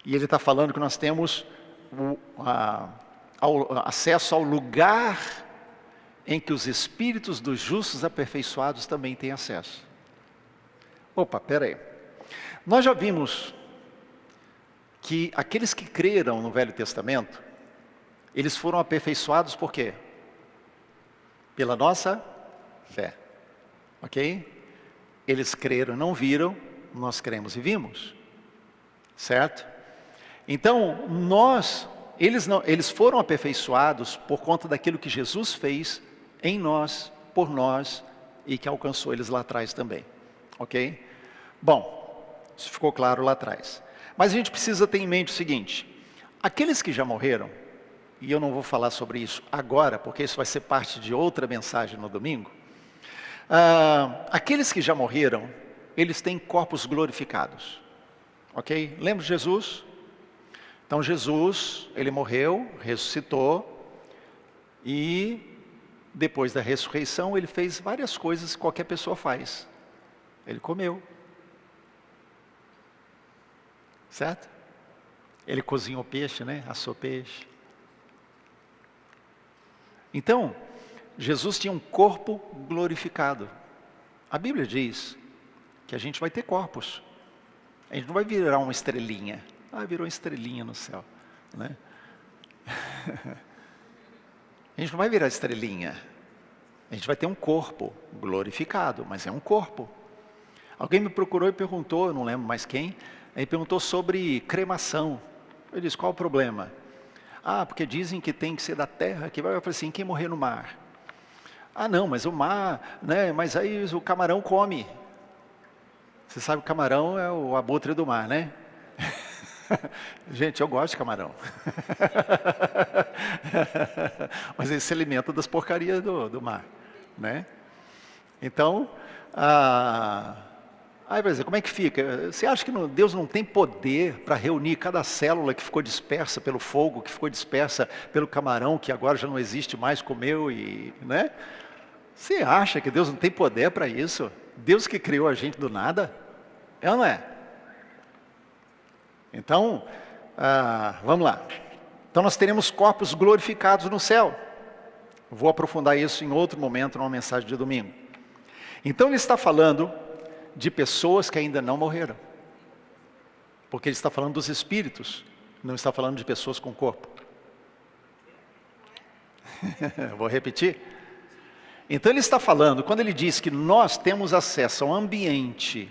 E ele está falando que nós temos acesso ao lugar em que os espíritos dos justos aperfeiçoados também têm acesso. Opa, peraí. Nós já vimos que aqueles que creram no Velho Testamento, eles foram aperfeiçoados por quê? Pela nossa fé. Ok? Eles creram, não viram, nós cremos e vimos. Certo? Então, eles foram aperfeiçoados por conta daquilo que Jesus fez em nós, por nós, e que alcançou eles lá atrás também. Ok? Bom, Isso ficou claro lá atrás. Mas a gente precisa ter em mente o seguinte: aqueles que já morreram, e eu não vou falar sobre isso agora, porque isso vai ser parte de outra mensagem no domingo. Aqueles que já morreram, eles têm corpos glorificados. Ok? Lembra de Jesus? Então Jesus, ele morreu, ressuscitou, e depois da ressurreição ele fez várias coisas que qualquer pessoa faz. Ele comeu. Certo? Ele cozinhou peixe, né? Assou peixe. Então, Jesus tinha um corpo glorificado. A Bíblia diz que a gente vai ter corpos. A gente não vai virar uma estrelinha. Virou uma estrelinha no céu, né? A gente não vai virar estrelinha. A gente vai ter um corpo glorificado, mas é um corpo. Alguém me procurou e perguntou, eu não lembro mais quem, aí perguntou sobre cremação. Eu disse, qual o problema? Porque dizem que tem que ser da terra, que vai. Eu falei assim, quem morrer no mar? Não, mas o mar, né? Mas aí o camarão come. Você sabe que o camarão é o abutre do mar, né? Gente, eu gosto de camarão. Mas ele se alimenta das porcarias do mar, né? Então, aí vai dizer, como é que fica? Você acha que Deus não tem poder para reunir cada célula que ficou dispersa pelo fogo, que ficou dispersa pelo camarão, que agora já não existe mais, comeu e, né? Você acha que Deus não tem poder para isso? Deus que criou a gente do nada? É ou não é? Então, vamos lá. Então nós teremos corpos glorificados no céu. Vou aprofundar isso em outro momento, numa mensagem de domingo. Então ele está falando de pessoas que ainda não morreram. Porque ele está falando dos espíritos, não está falando de pessoas com corpo. Vou repetir. Então ele está falando, quando ele diz que nós temos acesso ao ambiente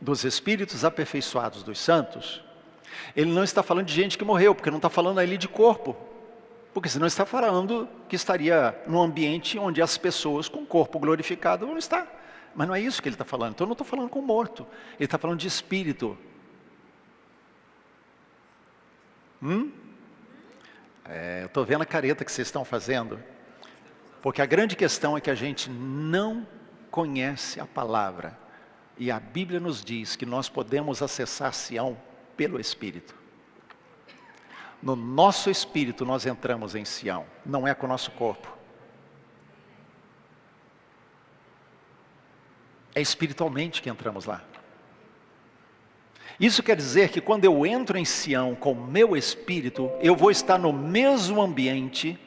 dos espíritos aperfeiçoados dos santos, ele não está falando de gente que morreu, porque não está falando ali de corpo. Porque senão está falando que estaria num ambiente onde as pessoas com corpo glorificado vão estar. Mas não é isso que ele está falando. Então eu não estou falando com morto. Ele está falando de espírito. Eu estou vendo a careta que vocês estão fazendo. Porque a grande questão é que a gente não conhece a palavra. E a Bíblia nos diz que nós podemos acessar Sião pelo Espírito. No nosso espírito nós entramos em Sião, não é com o nosso corpo. É espiritualmente que entramos lá. Isso quer dizer que quando eu entro em Sião com o meu espírito, eu vou estar no mesmo ambiente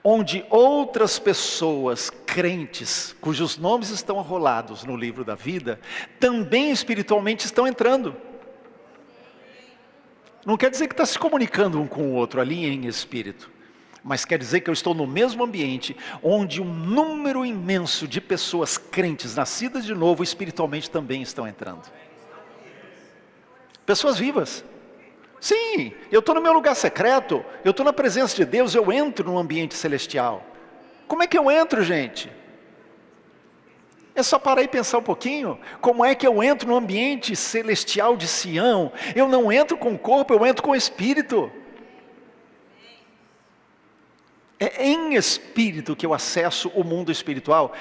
onde outras pessoas crentes, cujos nomes estão arrolados no livro da vida, também espiritualmente estão entrando. Não quer dizer que está se comunicando um com o outro ali em espírito, mas quer dizer que eu estou no mesmo ambiente onde um número imenso de pessoas crentes, nascidas de novo, espiritualmente também estão entrando. Pessoas vivas. Sim, eu estou no meu lugar secreto, eu estou na presença de Deus, eu entro no ambiente celestial. Como é que eu entro, gente? É só parar e pensar um pouquinho. Como é que eu entro no ambiente celestial de Sião? Eu não entro com o corpo, eu entro com o espírito. É em espírito que eu acesso o mundo espiritual.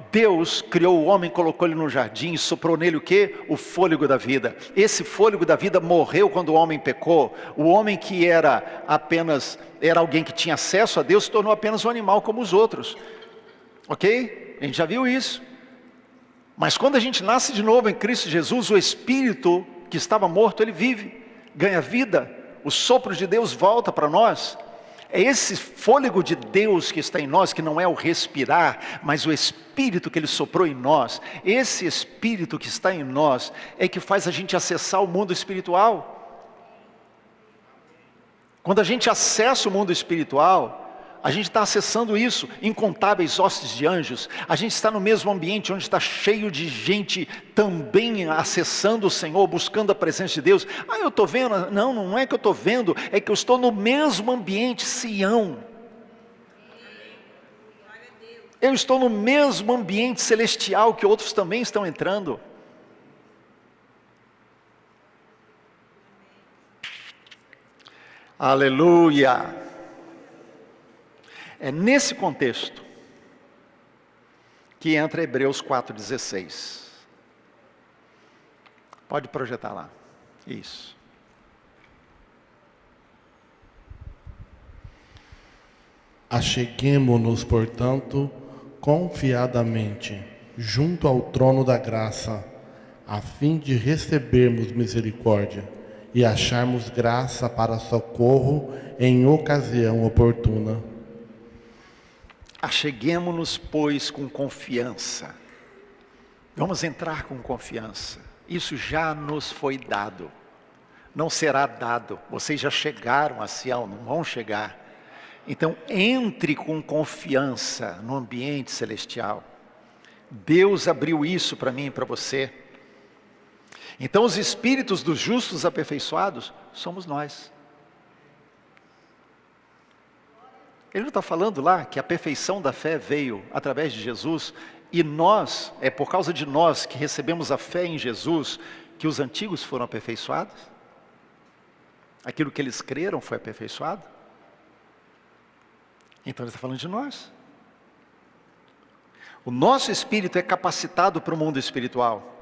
Deus criou o homem, colocou ele no jardim, soprou nele o quê? O fôlego da vida. Esse fôlego da vida morreu quando o homem pecou. O homem que era alguém que tinha acesso a Deus, se tornou apenas um animal como os outros. Ok? A gente já viu isso. Mas quando a gente nasce de novo em Cristo Jesus, o Espírito que estava morto, ele vive, ganha vida. O sopro de Deus volta para nós. É esse fôlego de Deus que está em nós, que não é o respirar, mas o Espírito que Ele soprou em nós. Esse Espírito que está em nós é que faz a gente acessar o mundo espiritual. Quando a gente acessa o mundo espiritual, a gente está acessando isso, incontáveis hostes de anjos. A gente está no mesmo ambiente onde está cheio de gente também acessando o Senhor, buscando a presença de Deus. Eu estou vendo. Não é que eu estou vendo, é que eu estou no mesmo ambiente, Sião. Eu estou no mesmo ambiente celestial que outros também estão entrando. Aleluia! É nesse contexto que entra Hebreus 4,16. Pode projetar lá. Isso. Acheguemo-nos, portanto, confiadamente junto ao trono da graça, a fim de recebermos misericórdia e acharmos graça para socorro em ocasião oportuna. Acheguemo-nos, pois, com confiança. Vamos entrar com confiança. Isso já nos foi dado. Não será dado. Vocês já chegaram a Sião, não vão chegar. Então, entre com confiança no ambiente celestial. Deus abriu isso para mim e para você. Então, os espíritos dos justos aperfeiçoados somos nós. Ele não está falando lá que a perfeição da fé veio através de Jesus, e nós, é por causa de nós que recebemos a fé em Jesus, que os antigos foram aperfeiçoados? Aquilo que eles creram foi aperfeiçoado? Então ele está falando de nós. O nosso espírito é capacitado para o mundo espiritual.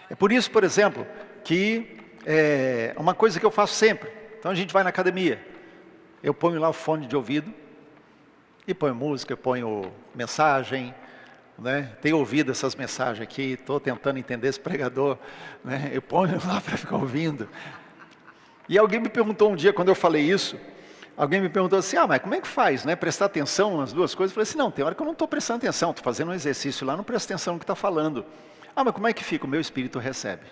É por isso, por exemplo, que é uma coisa que eu faço sempre. Então a gente vai na academia, eu ponho lá o fone de ouvido, e ponho música, eu ponho mensagem, né? Tenho ouvido essas mensagens aqui, estou tentando entender esse pregador, né? Eu ponho lá para ficar ouvindo. E alguém me perguntou um dia, quando eu falei isso, alguém me perguntou assim, mas como é que faz, né? Prestar atenção nas duas coisas? Eu falei assim, não, tem hora que eu não estou prestando atenção, estou fazendo um exercício lá, não presto atenção no que está falando. Mas como é que fica? O meu espírito recebe.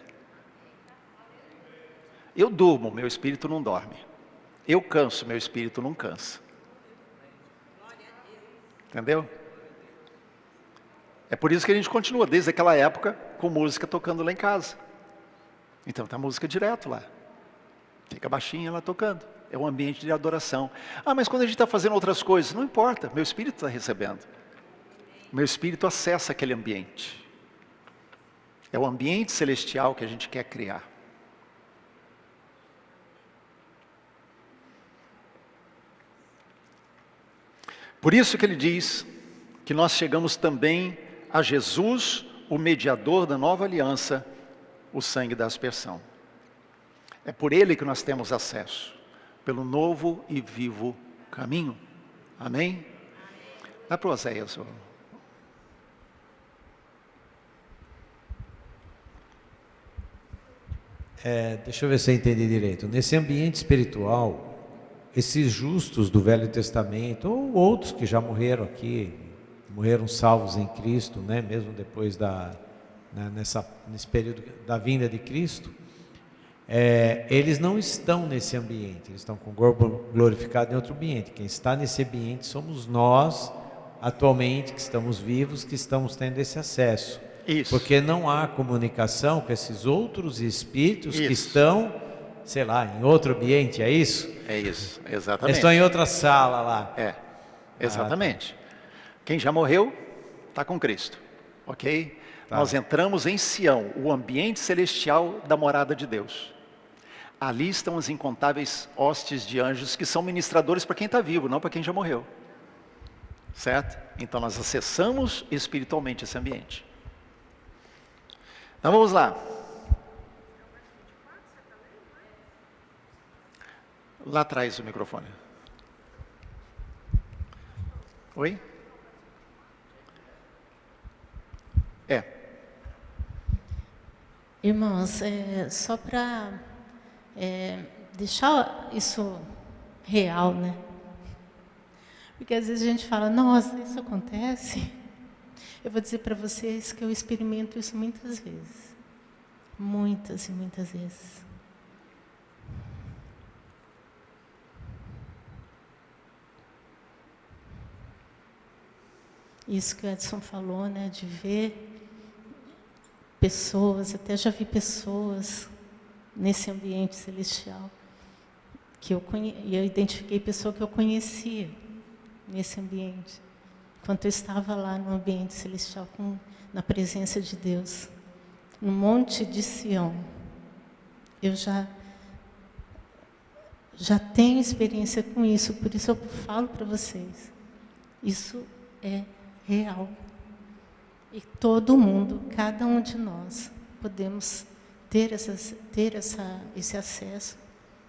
Eu durmo, meu espírito não dorme. Eu canso, meu espírito não cansa. Entendeu? É por isso que a gente continua, desde aquela época, com música tocando lá em casa. Então está música direto lá. Fica baixinha lá tocando. É um ambiente de adoração. Mas quando a gente está fazendo outras coisas, não importa, meu espírito está recebendo. Meu espírito acessa aquele ambiente. É o ambiente celestial que a gente quer criar. Por isso que ele diz que nós chegamos também a Jesus, o mediador da nova aliança, o sangue da aspersão. É por ele que nós temos acesso, pelo novo e vivo caminho. Amém? Dá para o Oséias. Deixa eu ver se eu entendi direito. Nesse ambiente espiritual, esses justos do Velho Testamento, ou outros que já morreram aqui, morreram salvos em Cristo, né? Mesmo depois nesse período da vinda de Cristo, eles não estão nesse ambiente, eles estão com o corpo glorificado em outro ambiente. Quem está nesse ambiente somos nós, atualmente, que estamos vivos, que estamos tendo esse acesso. Isso. Porque não há comunicação com esses outros espíritos que estão, sei lá, em outro ambiente, é isso? É isso, exatamente. Eles estão em outra sala lá. Exatamente. Quem já morreu, está com Cristo, ok? Tá. Nós entramos em Sião, o ambiente celestial da morada de Deus. Ali estão as incontáveis hostes de anjos que são ministradores para quem está vivo, não para quem já morreu. Certo? Então nós acessamos espiritualmente esse ambiente. Então vamos lá. Lá atrás o microfone. Oi? Irmãos, só para deixar isso real, né? Porque às vezes a gente fala, nossa, isso acontece. Eu vou dizer para vocês que eu experimento isso muitas vezes. Muitas e muitas vezes. Isso que o Edson falou, né, de ver pessoas, até já vi pessoas nesse ambiente celestial, que eu identifiquei pessoa que eu conhecia nesse ambiente, enquanto eu estava lá no ambiente celestial, na presença de Deus, no Monte de Sião. Eu já já tenho experiência com isso, por isso eu falo para vocês. Isso é real. E todo mundo, cada um de nós, podemos ter esse acesso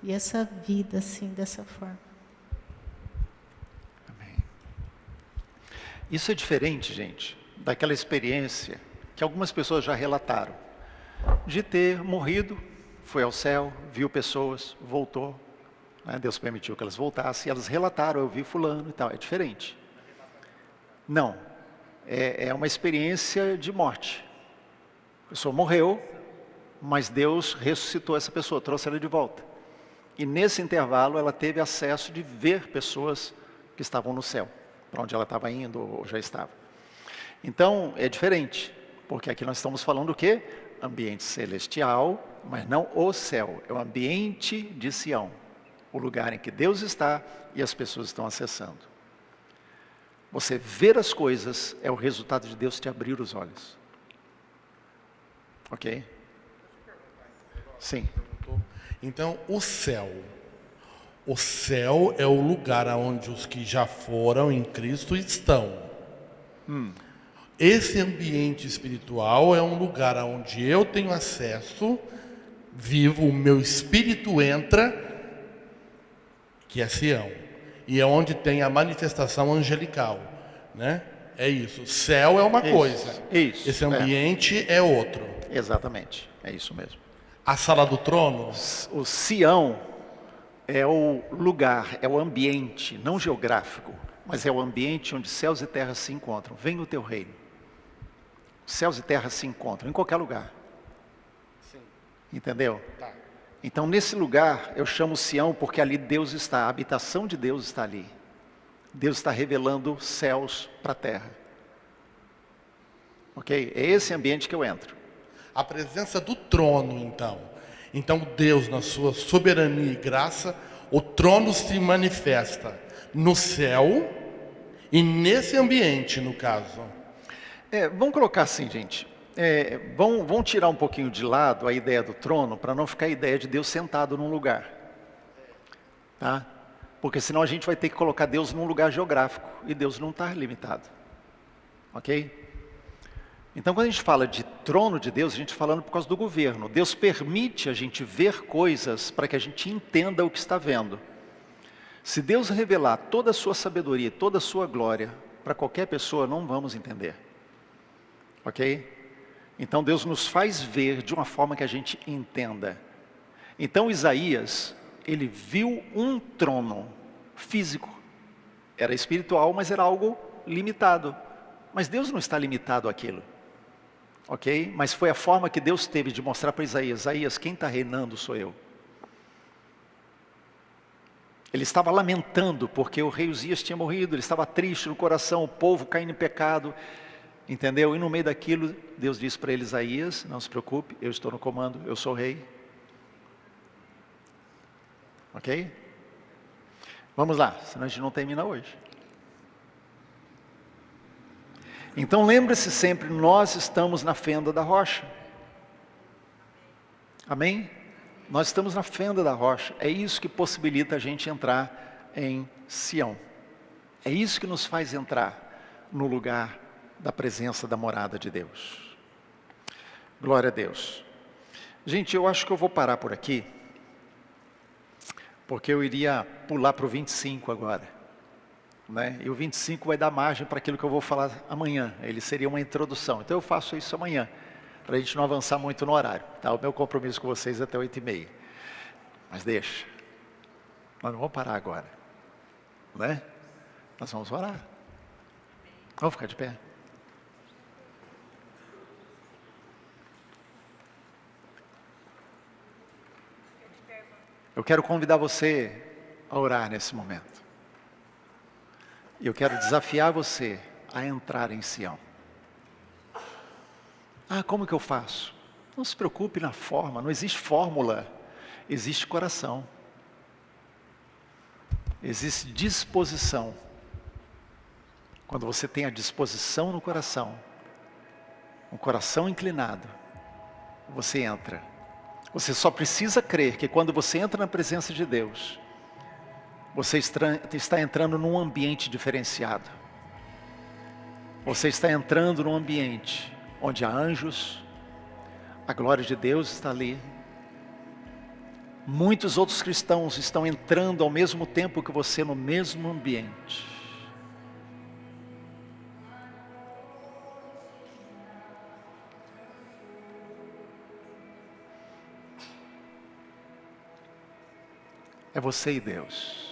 e essa vida assim, dessa forma. Amém. Isso é diferente, gente, daquela experiência que algumas pessoas já relataram, de ter morrido, foi ao céu, viu pessoas, voltou, né? Deus permitiu que elas voltassem, e elas relataram, eu vi fulano e tal, é diferente. Não, é uma experiência de morte. A pessoa morreu, mas Deus ressuscitou essa pessoa, trouxe ela de volta. E nesse intervalo ela teve acesso de ver pessoas que estavam no céu, para onde ela estava indo ou já estava. Então é diferente, porque aqui nós estamos falando o quê? Ambiente celestial, mas não o céu, é o ambiente de Sião, o lugar em que Deus está e as pessoas estão acessando. Você ver as coisas é o resultado de Deus te abrir os olhos. Ok? Sim. Então, o céu é o lugar onde os que já foram em Cristo estão. Esse ambiente espiritual é um lugar onde eu tenho acesso, vivo, o meu espírito entra, que é Sião. E é onde tem a manifestação angelical, né? É isso. O céu é uma coisa. Isso. Esse ambiente é outro. Exatamente. É isso mesmo. A sala do trono? O Sião é o lugar, é o ambiente, não geográfico, mas é o ambiente onde céus e terras se encontram. Venha o teu reino. Céus e terras se encontram em qualquer lugar. Sim. Entendeu? Tá. Então, nesse lugar, eu chamo Sião porque ali Deus está, a habitação de Deus está ali. Deus está revelando céus para a terra. Ok? É esse ambiente que eu entro. A presença do trono, então. Então, Deus, na sua soberania e graça, o trono se manifesta no céu e nesse ambiente, no caso. Vamos colocar assim, gente. Vamos tirar um pouquinho de lado a ideia do trono, para não ficar a ideia de Deus sentado num lugar. Tá? Porque senão a gente vai ter que colocar Deus num lugar geográfico, e Deus não está limitado. Ok? Então, quando a gente fala de trono de Deus, a gente está falando por causa do governo. Deus permite a gente ver coisas para que a gente entenda o que está vendo. Se Deus revelar toda a sua sabedoria, toda a sua glória para qualquer pessoa, não vamos entender. Ok? Então Deus nos faz ver de uma forma que a gente entenda. Então Isaías, ele viu um trono físico. Era espiritual, mas era algo limitado. Mas Deus não está limitado àquilo. Ok? Mas foi a forma que Deus teve de mostrar para Isaías: Isaías, quem está reinando sou eu. Ele estava lamentando porque o rei Uzias tinha morrido, ele estava triste no coração, o povo caindo em pecado. Entendeu? E no meio daquilo, Deus disse para ele: Isaías, não se preocupe, eu estou no comando, eu sou o rei. Ok? Vamos lá, senão a gente não termina hoje. Então lembre-se sempre, nós estamos na fenda da rocha. Amém? Nós estamos na fenda da rocha. É isso que possibilita a gente entrar em Sião. É isso que nos faz entrar no lugar da presença da morada de Deus. Glória a Deus. Gente, eu acho que eu vou parar por aqui, porque eu iria pular para o 25 agora, né? E o 25 vai dar margem para aquilo que eu vou falar amanhã. Ele seria uma introdução. Então eu faço isso amanhã, para a gente não avançar muito no horário, tá? O meu compromisso com vocês é até 8h30. Mas deixa, nós não vamos parar agora, né? Nós vamos orar. Vamos ficar de pé. Eu quero convidar você a orar nesse momento. E eu quero desafiar você a entrar em Sião. Como que eu faço? Não se preocupe na forma, não existe fórmula, existe coração. Existe disposição. Quando você tem a disposição no coração, um coração inclinado, você entra. Você só precisa crer que quando você entra na presença de Deus, Você está entrando num ambiente diferenciado. Você está entrando num ambiente onde há anjos, a glória de Deus está ali. Muitos outros cristãos estão entrando ao mesmo tempo que você no mesmo ambiente. É você e Deus.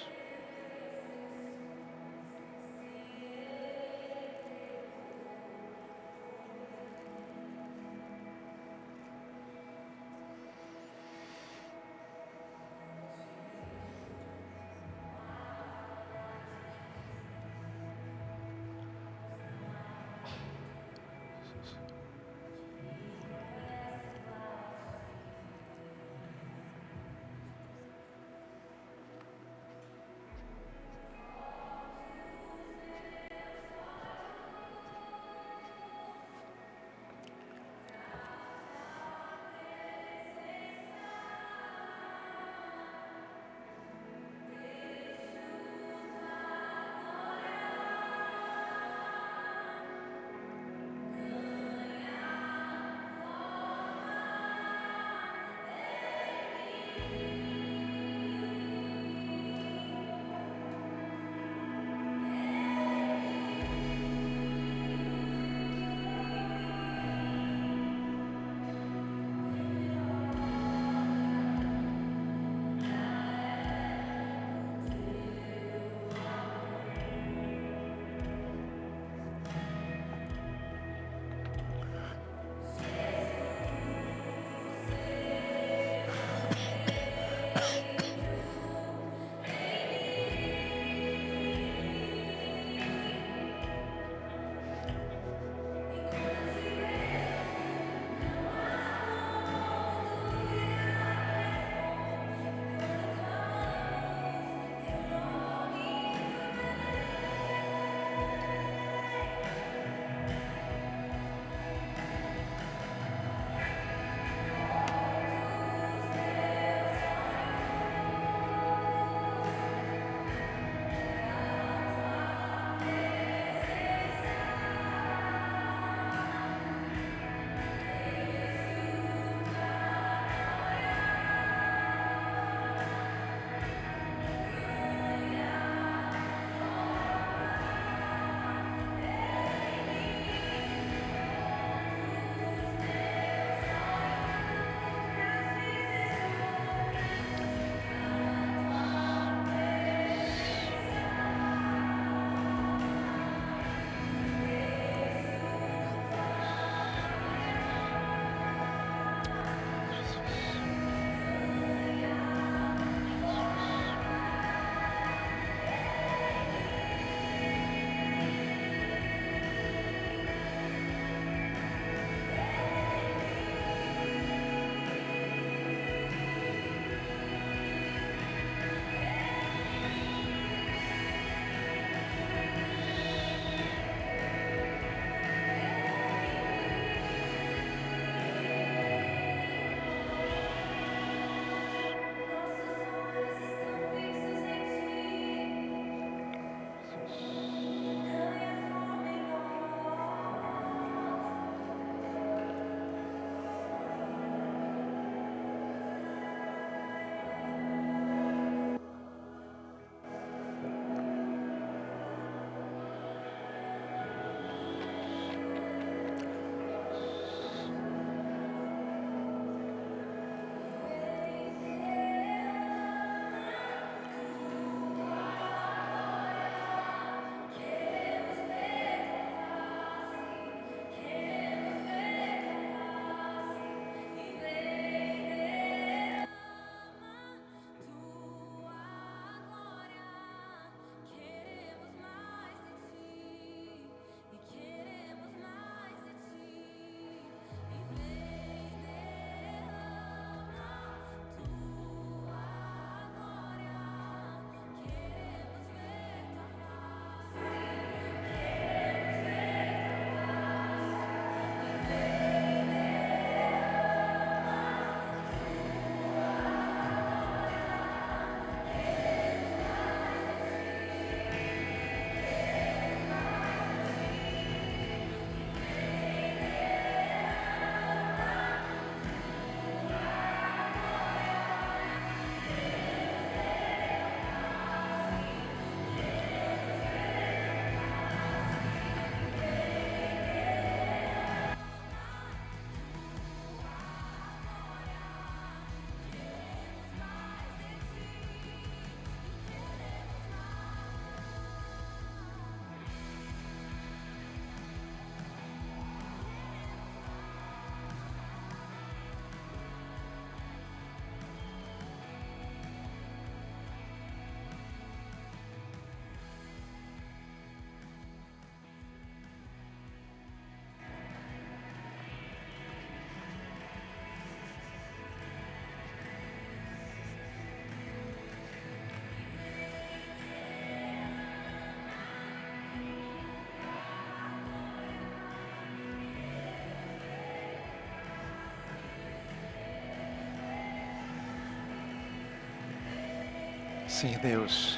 Sim, Deus.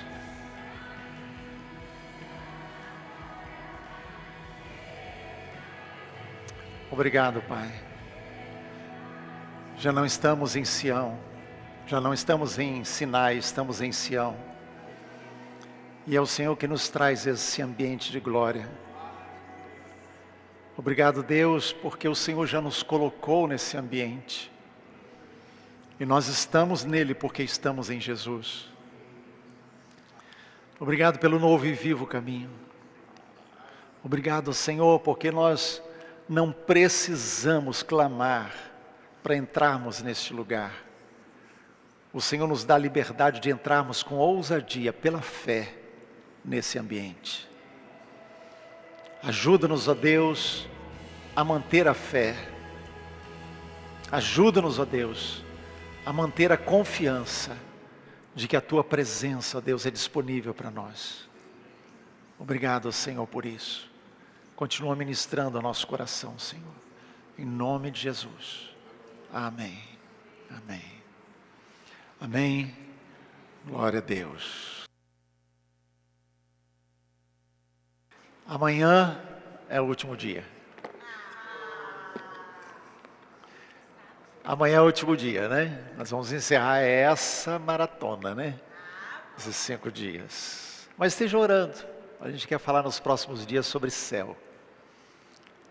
Obrigado, Pai. Já não estamos em Sião, já não estamos em Sinai, estamos em Sião. E é o Senhor que nos traz esse ambiente de glória. Obrigado, Deus, porque o Senhor já nos colocou nesse ambiente. E nós estamos nele porque estamos em Jesus. Obrigado pelo novo e vivo caminho. Obrigado, Senhor, porque nós não precisamos clamar para entrarmos neste lugar. O Senhor nos dá a liberdade de entrarmos com ousadia, pela fé, nesse ambiente. Ajuda-nos, ó Deus, a manter a fé. Ajuda-nos, ó Deus, a manter a confiança de que a Tua presença, ó Deus, é disponível para nós. Obrigado, Senhor, por isso. Continua ministrando ao nosso coração, Senhor. Em nome de Jesus. Amém. Amém. Amém. Glória a Deus. Amanhã é o último dia. Amanhã é o último dia, né? Nós vamos encerrar essa maratona, né? Esses 5 dias. Mas esteja orando. A gente quer falar nos próximos dias sobre céu,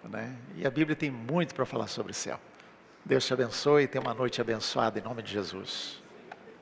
né? E a Bíblia tem muito para falar sobre céu. Deus te abençoe e tenha uma noite abençoada em nome de Jesus.